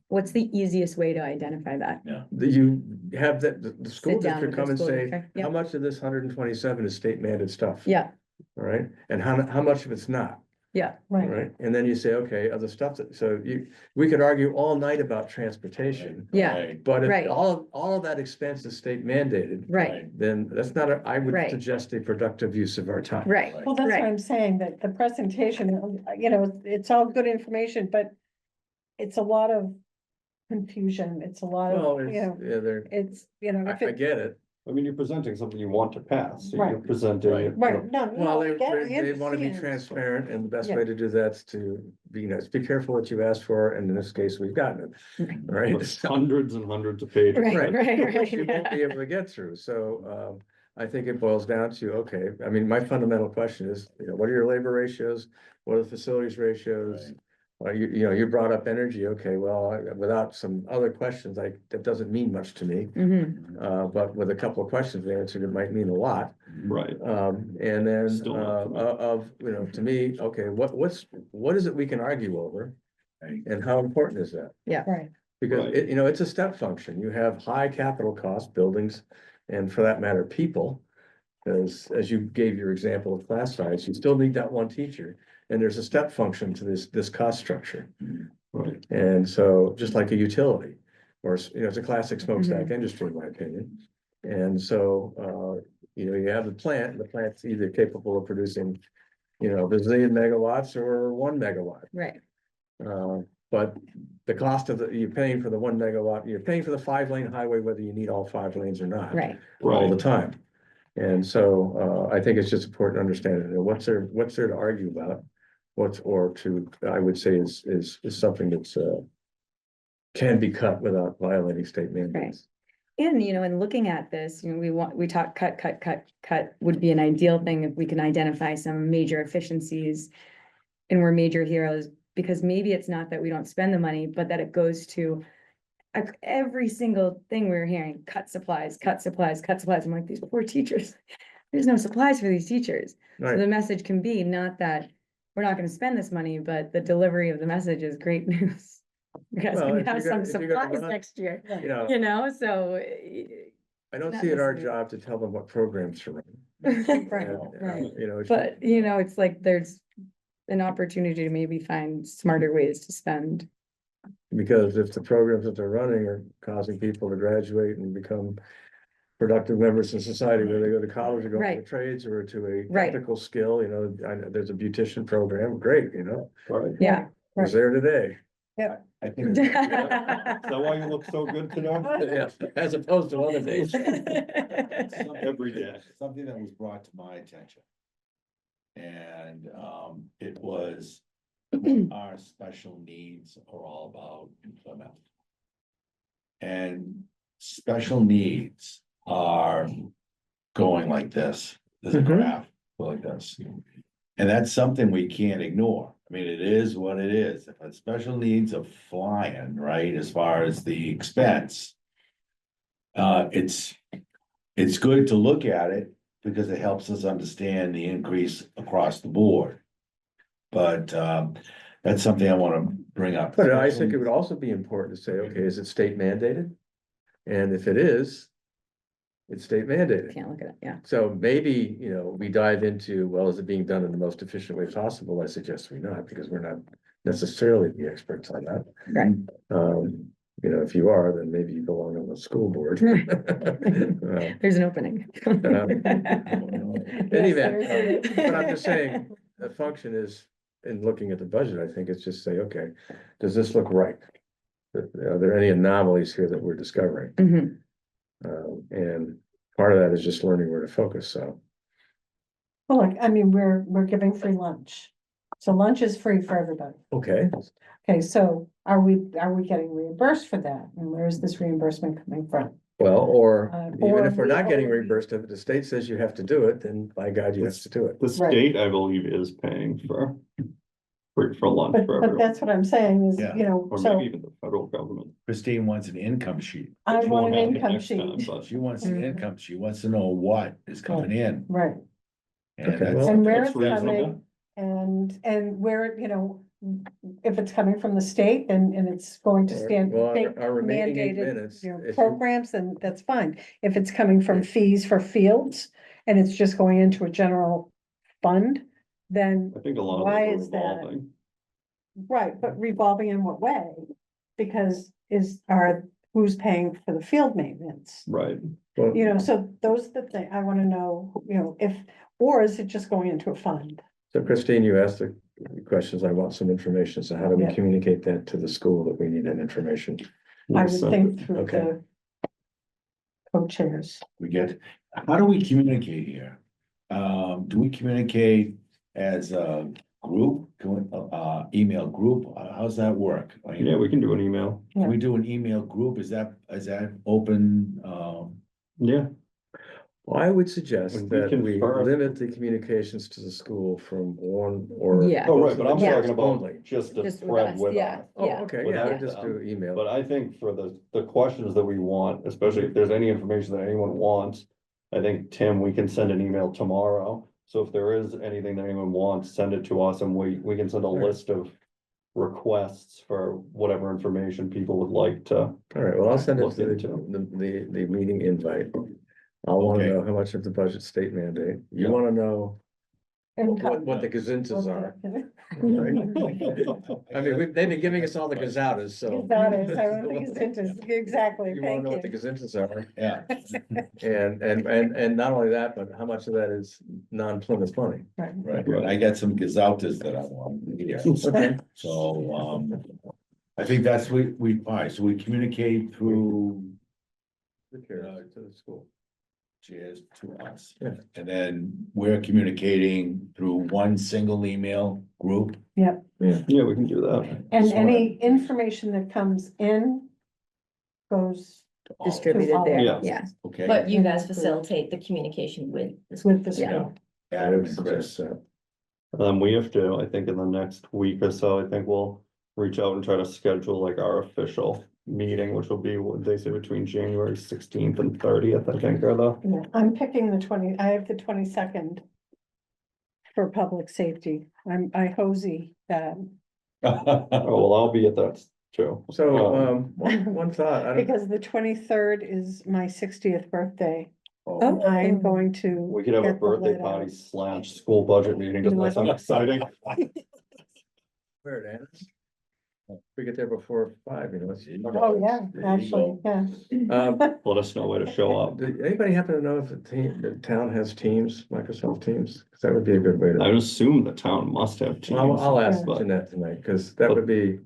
Speaker 4: What's the easiest way to identify that?
Speaker 3: You have the school
Speaker 4: Sit down
Speaker 3: district
Speaker 4: with the
Speaker 3: come and
Speaker 4: school
Speaker 3: say,
Speaker 4: district, yeah.
Speaker 3: how much of this 127 is state mandated stuff?
Speaker 4: Yeah,
Speaker 3: All right, and how much of it's not?
Speaker 4: yeah,
Speaker 5: Right.
Speaker 3: Right, and then you say, okay, other stuff that, so we could argue all night about transportation.
Speaker 4: yeah,
Speaker 8: Right.
Speaker 3: But
Speaker 4: Right.
Speaker 3: if all of that expense is state mandated,
Speaker 4: right,
Speaker 3: then that's not I would
Speaker 4: Right.
Speaker 3: suggest a productive use of our time.
Speaker 4: right.
Speaker 5: Well, that's what
Speaker 4: Right.
Speaker 5: I'm saying, that the presentation, you know, it's all good information, but it's a lot of confusion. It's a lot
Speaker 3: Well,
Speaker 5: of, you know, it's, you know, if
Speaker 3: I
Speaker 5: it,
Speaker 3: get it.
Speaker 1: I mean, you're presenting something you want to pass, so
Speaker 5: Right.
Speaker 1: you're presenting.
Speaker 8: Right.
Speaker 1: it, you
Speaker 5: right,
Speaker 1: know,
Speaker 5: no,
Speaker 3: Well,
Speaker 5: no, I get it, I
Speaker 3: they want to be
Speaker 5: understand.
Speaker 3: transparent, and the best
Speaker 5: Yeah.
Speaker 3: way to do that's to be, be careful what you ask for, and in this case, we've gotten it, right?
Speaker 1: with Hundreds and hundreds of pages.
Speaker 4: Right, right,
Speaker 3: Which you won't be
Speaker 4: right.
Speaker 3: able to get through, so, I think it boils down to, okay, I mean, my fundamental question is, you know, what are your labor ratios? What are the facilities ratios? You brought up energy, okay, well, without some other questions, that doesn't mean much to me. But with a couple of questions answered, it might mean a lot.
Speaker 1: Right,
Speaker 3: And then,
Speaker 1: Still not to me.
Speaker 3: to me, okay, what is it we can argue over?
Speaker 8: Right.
Speaker 3: And how important is that?
Speaker 5: Right,
Speaker 3: Because
Speaker 1: Right.
Speaker 3: it's a step function. You have high capital cost buildings, and for that matter, people. As you gave your example of class size, you still need that one teacher, and there's a step function to this cost structure.
Speaker 1: right.
Speaker 3: And so, just like a utility, or, it's a classic smokestack industry, in my opinion. And so, you have the plant, and the plant's either capable of producing, a bazillion megawatts or 1 megawatt.
Speaker 4: Right,
Speaker 3: But the cost of you're paying for the 1 megawatt, you're paying for the 5-lane highway, whether you need all 5 lanes or not.
Speaker 4: right.
Speaker 3: All the
Speaker 1: Right.
Speaker 3: time. And so, I think it's just important to understand it. What's there to argue about? I would say is something that's, can be cut without violating state mandates.
Speaker 4: And, in looking at this, we talk cut would be an ideal thing if we can identify some major efficiencies. And we're major heroes, because maybe it's not that we don't spend the money, but that it goes to every single thing we're hearing, cut supplies, cut supplies, cut supplies. I'm like, these poor teachers, there's no supplies for these teachers. So
Speaker 3: Right.
Speaker 4: the message can be not that we're not gonna spend this money, but the delivery of the message is great news. Because
Speaker 3: Well,
Speaker 4: we
Speaker 3: if
Speaker 4: have
Speaker 3: you're gonna-
Speaker 4: some
Speaker 3: if you're gonna
Speaker 4: supplies
Speaker 3: run-
Speaker 4: next year,
Speaker 3: You know,
Speaker 4: so.
Speaker 3: I don't
Speaker 4: not
Speaker 3: see it our
Speaker 4: necessarily.
Speaker 3: job to tell them what programs to run.
Speaker 4: Right,
Speaker 3: And,
Speaker 5: right.
Speaker 4: but, it's like there's an opportunity to maybe find smarter ways to spend.
Speaker 3: Because if the programs that they're running are causing people to graduate and become productive members in society, whether they go to college or go to
Speaker 4: Right.
Speaker 3: trades or to a
Speaker 4: Right.
Speaker 3: technical skill, there's a beautician program, great,
Speaker 1: Right.
Speaker 4: Yeah,
Speaker 3: was there today.
Speaker 8: I I think.
Speaker 1: Is that why you look so good today?
Speaker 3: Yeah, as opposed to other days.
Speaker 1: Every day.
Speaker 8: Something that was brought to my attention. And, it was what our special needs are all about in Plymouth. And special needs are going like this, there's a
Speaker 3: Mhm.
Speaker 8: graph like this. And that's something we can't ignore. I mean, it is what it is. If a special needs are flying, right, as far as the expense. It's good to look at it because it helps us understand the increase across the board. But, that's something I wanna bring up.
Speaker 3: But I think it would also be important to say, okay, is it state mandated? And if it is, it's state mandated.
Speaker 4: Can't look at it, yeah.
Speaker 3: So maybe, we dive into, well, is it being done in the most efficient way possible? I suggest we not, because we're not necessarily the experts on that.
Speaker 4: Right.
Speaker 3: If you are, then maybe you belong on the school board.
Speaker 4: There's an opening.
Speaker 3: In any event, but I'm just saying, the function is, in looking at the budget, I think it's just say, okay, does this look right? Are there any anomalies here that we're discovering?
Speaker 4: Mhm.
Speaker 3: And part of that is just learning where to focus, so.
Speaker 5: Well, look, I mean, we're giving free lunch. So lunch is free for everybody.
Speaker 3: Okay,
Speaker 5: Okay, so are we getting reimbursed for that? And where is this reimbursement coming from?
Speaker 3: well, or even
Speaker 5: or
Speaker 3: if we're not getting
Speaker 5: we-
Speaker 3: reimbursed, if the state says you have to do it, then by God, you have to do it.
Speaker 1: The
Speaker 5: Right.
Speaker 1: state, I believe, is paying for lunch
Speaker 5: But
Speaker 1: for
Speaker 5: but
Speaker 1: everyone,
Speaker 5: that's what I'm saying is,
Speaker 8: Yeah.
Speaker 1: or
Speaker 5: so
Speaker 1: maybe even the federal government.
Speaker 8: Christine wants an income sheet.
Speaker 5: I
Speaker 1: Which
Speaker 5: want
Speaker 1: we'll
Speaker 5: an
Speaker 1: have
Speaker 5: income
Speaker 1: next time,
Speaker 5: sheet,
Speaker 1: but-
Speaker 8: She wants an
Speaker 5: Mhm.
Speaker 8: income, she wants to know what is coming in.
Speaker 5: right?
Speaker 8: And
Speaker 3: Okay,
Speaker 8: that's-
Speaker 3: well,
Speaker 5: And where
Speaker 1: that's
Speaker 5: it's coming,
Speaker 1: reasonable.
Speaker 5: and where, if it's coming from the state and it's going to stand.
Speaker 3: Well,
Speaker 5: state
Speaker 3: our remaining 8
Speaker 5: mandated,
Speaker 3: minutes, if you-
Speaker 5: Programs, then that's fine. If it's coming from fees for fields and it's just going into a general fund, then,
Speaker 1: I think a lot of
Speaker 5: Why
Speaker 1: those
Speaker 5: is
Speaker 1: are
Speaker 5: that?
Speaker 1: revolving.
Speaker 5: right, but revolving in what way? Because who's paying for the field maintenance?
Speaker 1: Right,
Speaker 3: well,
Speaker 5: So those are the thing, I wanna know, or is it just going into a fund?
Speaker 3: so Christine, you asked the questions, I want some information, so how do we
Speaker 5: Yeah.
Speaker 3: communicate that to the school that we need that information?
Speaker 5: I
Speaker 1: We
Speaker 5: would
Speaker 1: sent
Speaker 5: think
Speaker 1: it.
Speaker 5: through
Speaker 3: Okay.
Speaker 5: the co-chairs.
Speaker 8: We get, how do we communicate here? Do we communicate as a group, email group? How's that work? Like,
Speaker 1: Yeah, we can do an email,
Speaker 8: can we do an email group? Is that open?
Speaker 1: yeah,
Speaker 3: Well, I would suggest
Speaker 1: When we
Speaker 3: that we
Speaker 1: confer-
Speaker 3: limit the communications to the school from one or.
Speaker 4: Yeah.
Speaker 1: oh, right, but I'm
Speaker 4: Yeah.
Speaker 1: talking about
Speaker 3: Only.
Speaker 1: just a
Speaker 4: Just with
Speaker 1: thread
Speaker 4: us,
Speaker 1: with
Speaker 4: yeah.
Speaker 1: us.
Speaker 3: Oh, okay, yeah, I would just do
Speaker 1: Without
Speaker 3: email.
Speaker 1: But I think for the questions that we want, especially if there's any information that anyone wants, I think, Tim, we can send an email tomorrow. So if there is anything that anyone wants, send it to us and we can send a
Speaker 3: Sure.
Speaker 1: list of requests for whatever information people would like to.
Speaker 3: All right, well, I'll send it
Speaker 1: Look
Speaker 3: to
Speaker 1: into.
Speaker 3: the meeting invite. I'll wanna
Speaker 8: Okay.
Speaker 3: know how much of the budget state mandate. You
Speaker 8: Yeah.
Speaker 3: wanna know
Speaker 5: And
Speaker 3: what the gazintas are. I
Speaker 5: Okay.
Speaker 3: mean, they've been giving us all the gazoutas, so.
Speaker 5: Got it, I want the gazintas, exactly,
Speaker 3: You wanna
Speaker 5: thank
Speaker 3: know what the
Speaker 5: you.
Speaker 3: gazintas are,
Speaker 8: Yeah,
Speaker 3: and not only that, but how much of that is non-Plymouth money.
Speaker 8: right. I got some gazautas that I want. Yeah.
Speaker 3: Okay.
Speaker 8: So, I think that's we, all right, so we communicate through
Speaker 3: To the school.
Speaker 8: chairs to us.
Speaker 3: Yeah.
Speaker 8: And then we're communicating through one single email group.
Speaker 1: Yeah, we can do that.
Speaker 5: And
Speaker 8: Sure.
Speaker 5: any information that comes in goes
Speaker 8: to all of us,
Speaker 4: Distributed there,
Speaker 1: Yeah.
Speaker 4: yeah.
Speaker 8: Okay.
Speaker 6: But you guys facilitate the communication with.
Speaker 5: with the
Speaker 4: Yeah.
Speaker 5: school.
Speaker 3: I
Speaker 8: Adam
Speaker 3: would
Speaker 8: and Chris.
Speaker 3: suggest that.
Speaker 1: We have to, I think in the next week or so, I think we'll reach out and try to schedule like our official meeting, which will be, what they say, between January 16th and 30th, I think, are the.
Speaker 5: Yeah, I'm picking I have the 22nd for public safety. I hosey that,
Speaker 1: Oh, well, I'll be at that too.
Speaker 3: So, one thought, I don't,
Speaker 5: because the 23rd is my 60th birthday.
Speaker 8: Oh,
Speaker 5: And I am going to.
Speaker 1: We could have a
Speaker 5: get the
Speaker 1: birthday
Speaker 5: lead
Speaker 1: party
Speaker 5: out.
Speaker 1: / school budget meeting, doesn't that sound exciting?
Speaker 3: where it ends. We get there before 5, it's.
Speaker 5: Oh, yeah,
Speaker 8: There you
Speaker 5: actually,
Speaker 8: go.
Speaker 5: yeah.
Speaker 1: Let us know where to show up.
Speaker 3: Do anybody happen to know if the town has Teams, Microsoft Teams? Because that would be a good way
Speaker 1: I
Speaker 3: to.
Speaker 1: would assume the town must have teams.
Speaker 3: I'll ask
Speaker 1: but-
Speaker 3: Jeanette tonight, because that would be,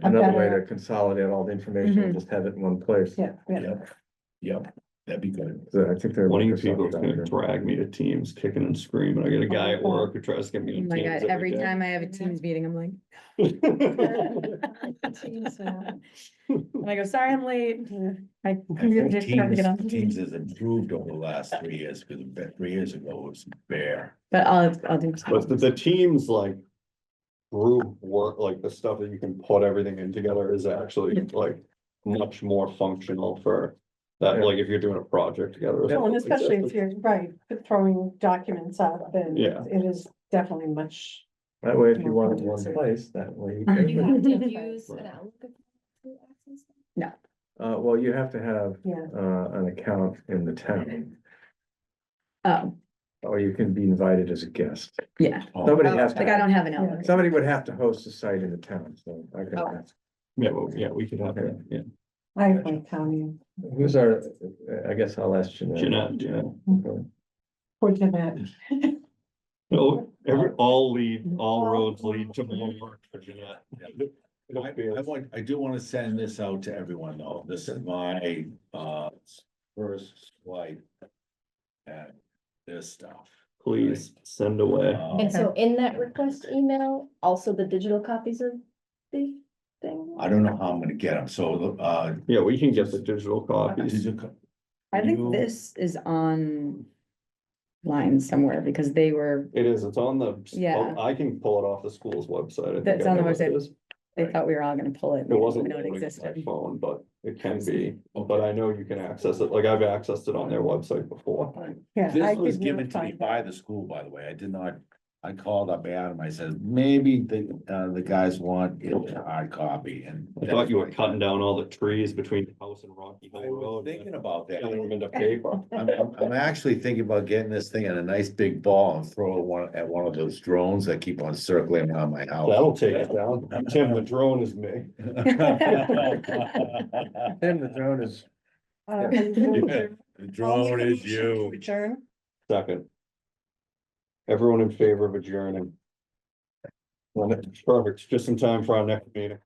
Speaker 3: another way to consolidate all the information and just have it in one place.
Speaker 5: Yeah, yeah.
Speaker 8: Yep, yep, that'd be good.
Speaker 3: So I think they're.
Speaker 1: One of you
Speaker 3: Microsoft
Speaker 1: people is gonna
Speaker 3: down
Speaker 1: drag me to Teams kicking and screaming. I got a guy at work who tries to get me
Speaker 4: Oh
Speaker 1: to
Speaker 4: my
Speaker 1: Teams
Speaker 4: God, every
Speaker 1: day.
Speaker 4: time I have a Teams meeting, I'm like,
Speaker 5: Teams,
Speaker 4: and I go, sorry, I'm late.
Speaker 5: yeah.
Speaker 4: My
Speaker 8: I
Speaker 4: computer
Speaker 8: think
Speaker 4: just started to get on.
Speaker 8: Teams has improved over the last 3 years, because about 3 years ago it was bare.
Speaker 4: But I'll do.
Speaker 1: But the Teams like group work, like the stuff that you can put everything in together is actually like much more functional for that,
Speaker 3: Yeah.
Speaker 1: like if you're doing a project together. or
Speaker 5: Well, and
Speaker 1: something like
Speaker 5: especially
Speaker 1: that.
Speaker 5: if you're, right, throwing documents up, and
Speaker 1: Yeah.
Speaker 5: it is definitely much.
Speaker 3: That way, if you want it in one place, that way. you can-
Speaker 4: You have
Speaker 6: to
Speaker 4: use
Speaker 1: an
Speaker 6: Outlook to access
Speaker 3: Well, you have to have,
Speaker 5: Yeah.
Speaker 3: an account in the town,
Speaker 4: Oh,
Speaker 3: or you can be invited as a guest.
Speaker 4: yeah,
Speaker 3: Somebody has
Speaker 4: like I
Speaker 3: to,
Speaker 4: don't have an Outlook.
Speaker 3: somebody would have to host a site in the town, so I could.
Speaker 4: Oh.
Speaker 1: Yeah, well, yeah, we could have that, yeah.
Speaker 5: I have my county,
Speaker 3: Who's our, I guess I'll ask Jeanette.
Speaker 1: Jeanette, yeah.
Speaker 3: Okay.
Speaker 5: poor Jeanette.
Speaker 1: No, all roads lead to more work for Jeanette.
Speaker 8: I do want to send this out to everyone though. This is my first swipe at this stuff.
Speaker 1: Please send away.
Speaker 6: And so in that request email, also the digital copies of the thing?
Speaker 8: I don't know how I'm gonna get them, so
Speaker 1: Yeah, we can get the digital copies.
Speaker 4: I think
Speaker 8: you-
Speaker 4: this is on line somewhere because they were,
Speaker 1: It is, it's on the,
Speaker 4: Yeah.
Speaker 1: I can pull it off the school's website. I think
Speaker 4: That's
Speaker 1: I
Speaker 4: on the
Speaker 1: know what it
Speaker 4: website.
Speaker 1: is.
Speaker 4: they thought we were all gonna pull it.
Speaker 1: It wasn't
Speaker 4: We know it
Speaker 1: loading to my
Speaker 4: existed.
Speaker 1: phone, but it can be, but I know you can access it, like I've accessed it on their website before.
Speaker 5: Yeah, I
Speaker 8: This was
Speaker 5: could
Speaker 8: given to me
Speaker 5: notify
Speaker 8: by the school, by the way. I did not, I called up Adam, I said, maybe the guys want it a hard copy and.
Speaker 1: I thought you were cutting down all the trees between the house and Rocky
Speaker 8: I
Speaker 1: Hill
Speaker 8: was
Speaker 1: Road.
Speaker 8: thinking about that.
Speaker 1: Turning them into paper.
Speaker 8: I'm actually thinking about getting this thing in a nice big ball and throw it at one of those drones that keep on circling around my house.
Speaker 1: That'll take it down. Tim, the drone is me.
Speaker 3: Tim, the drone is,
Speaker 8: The drone is you.
Speaker 5: Adjourn.
Speaker 1: Second. Everyone in favor of adjourning? Well, perfect, just in time for our next meeting.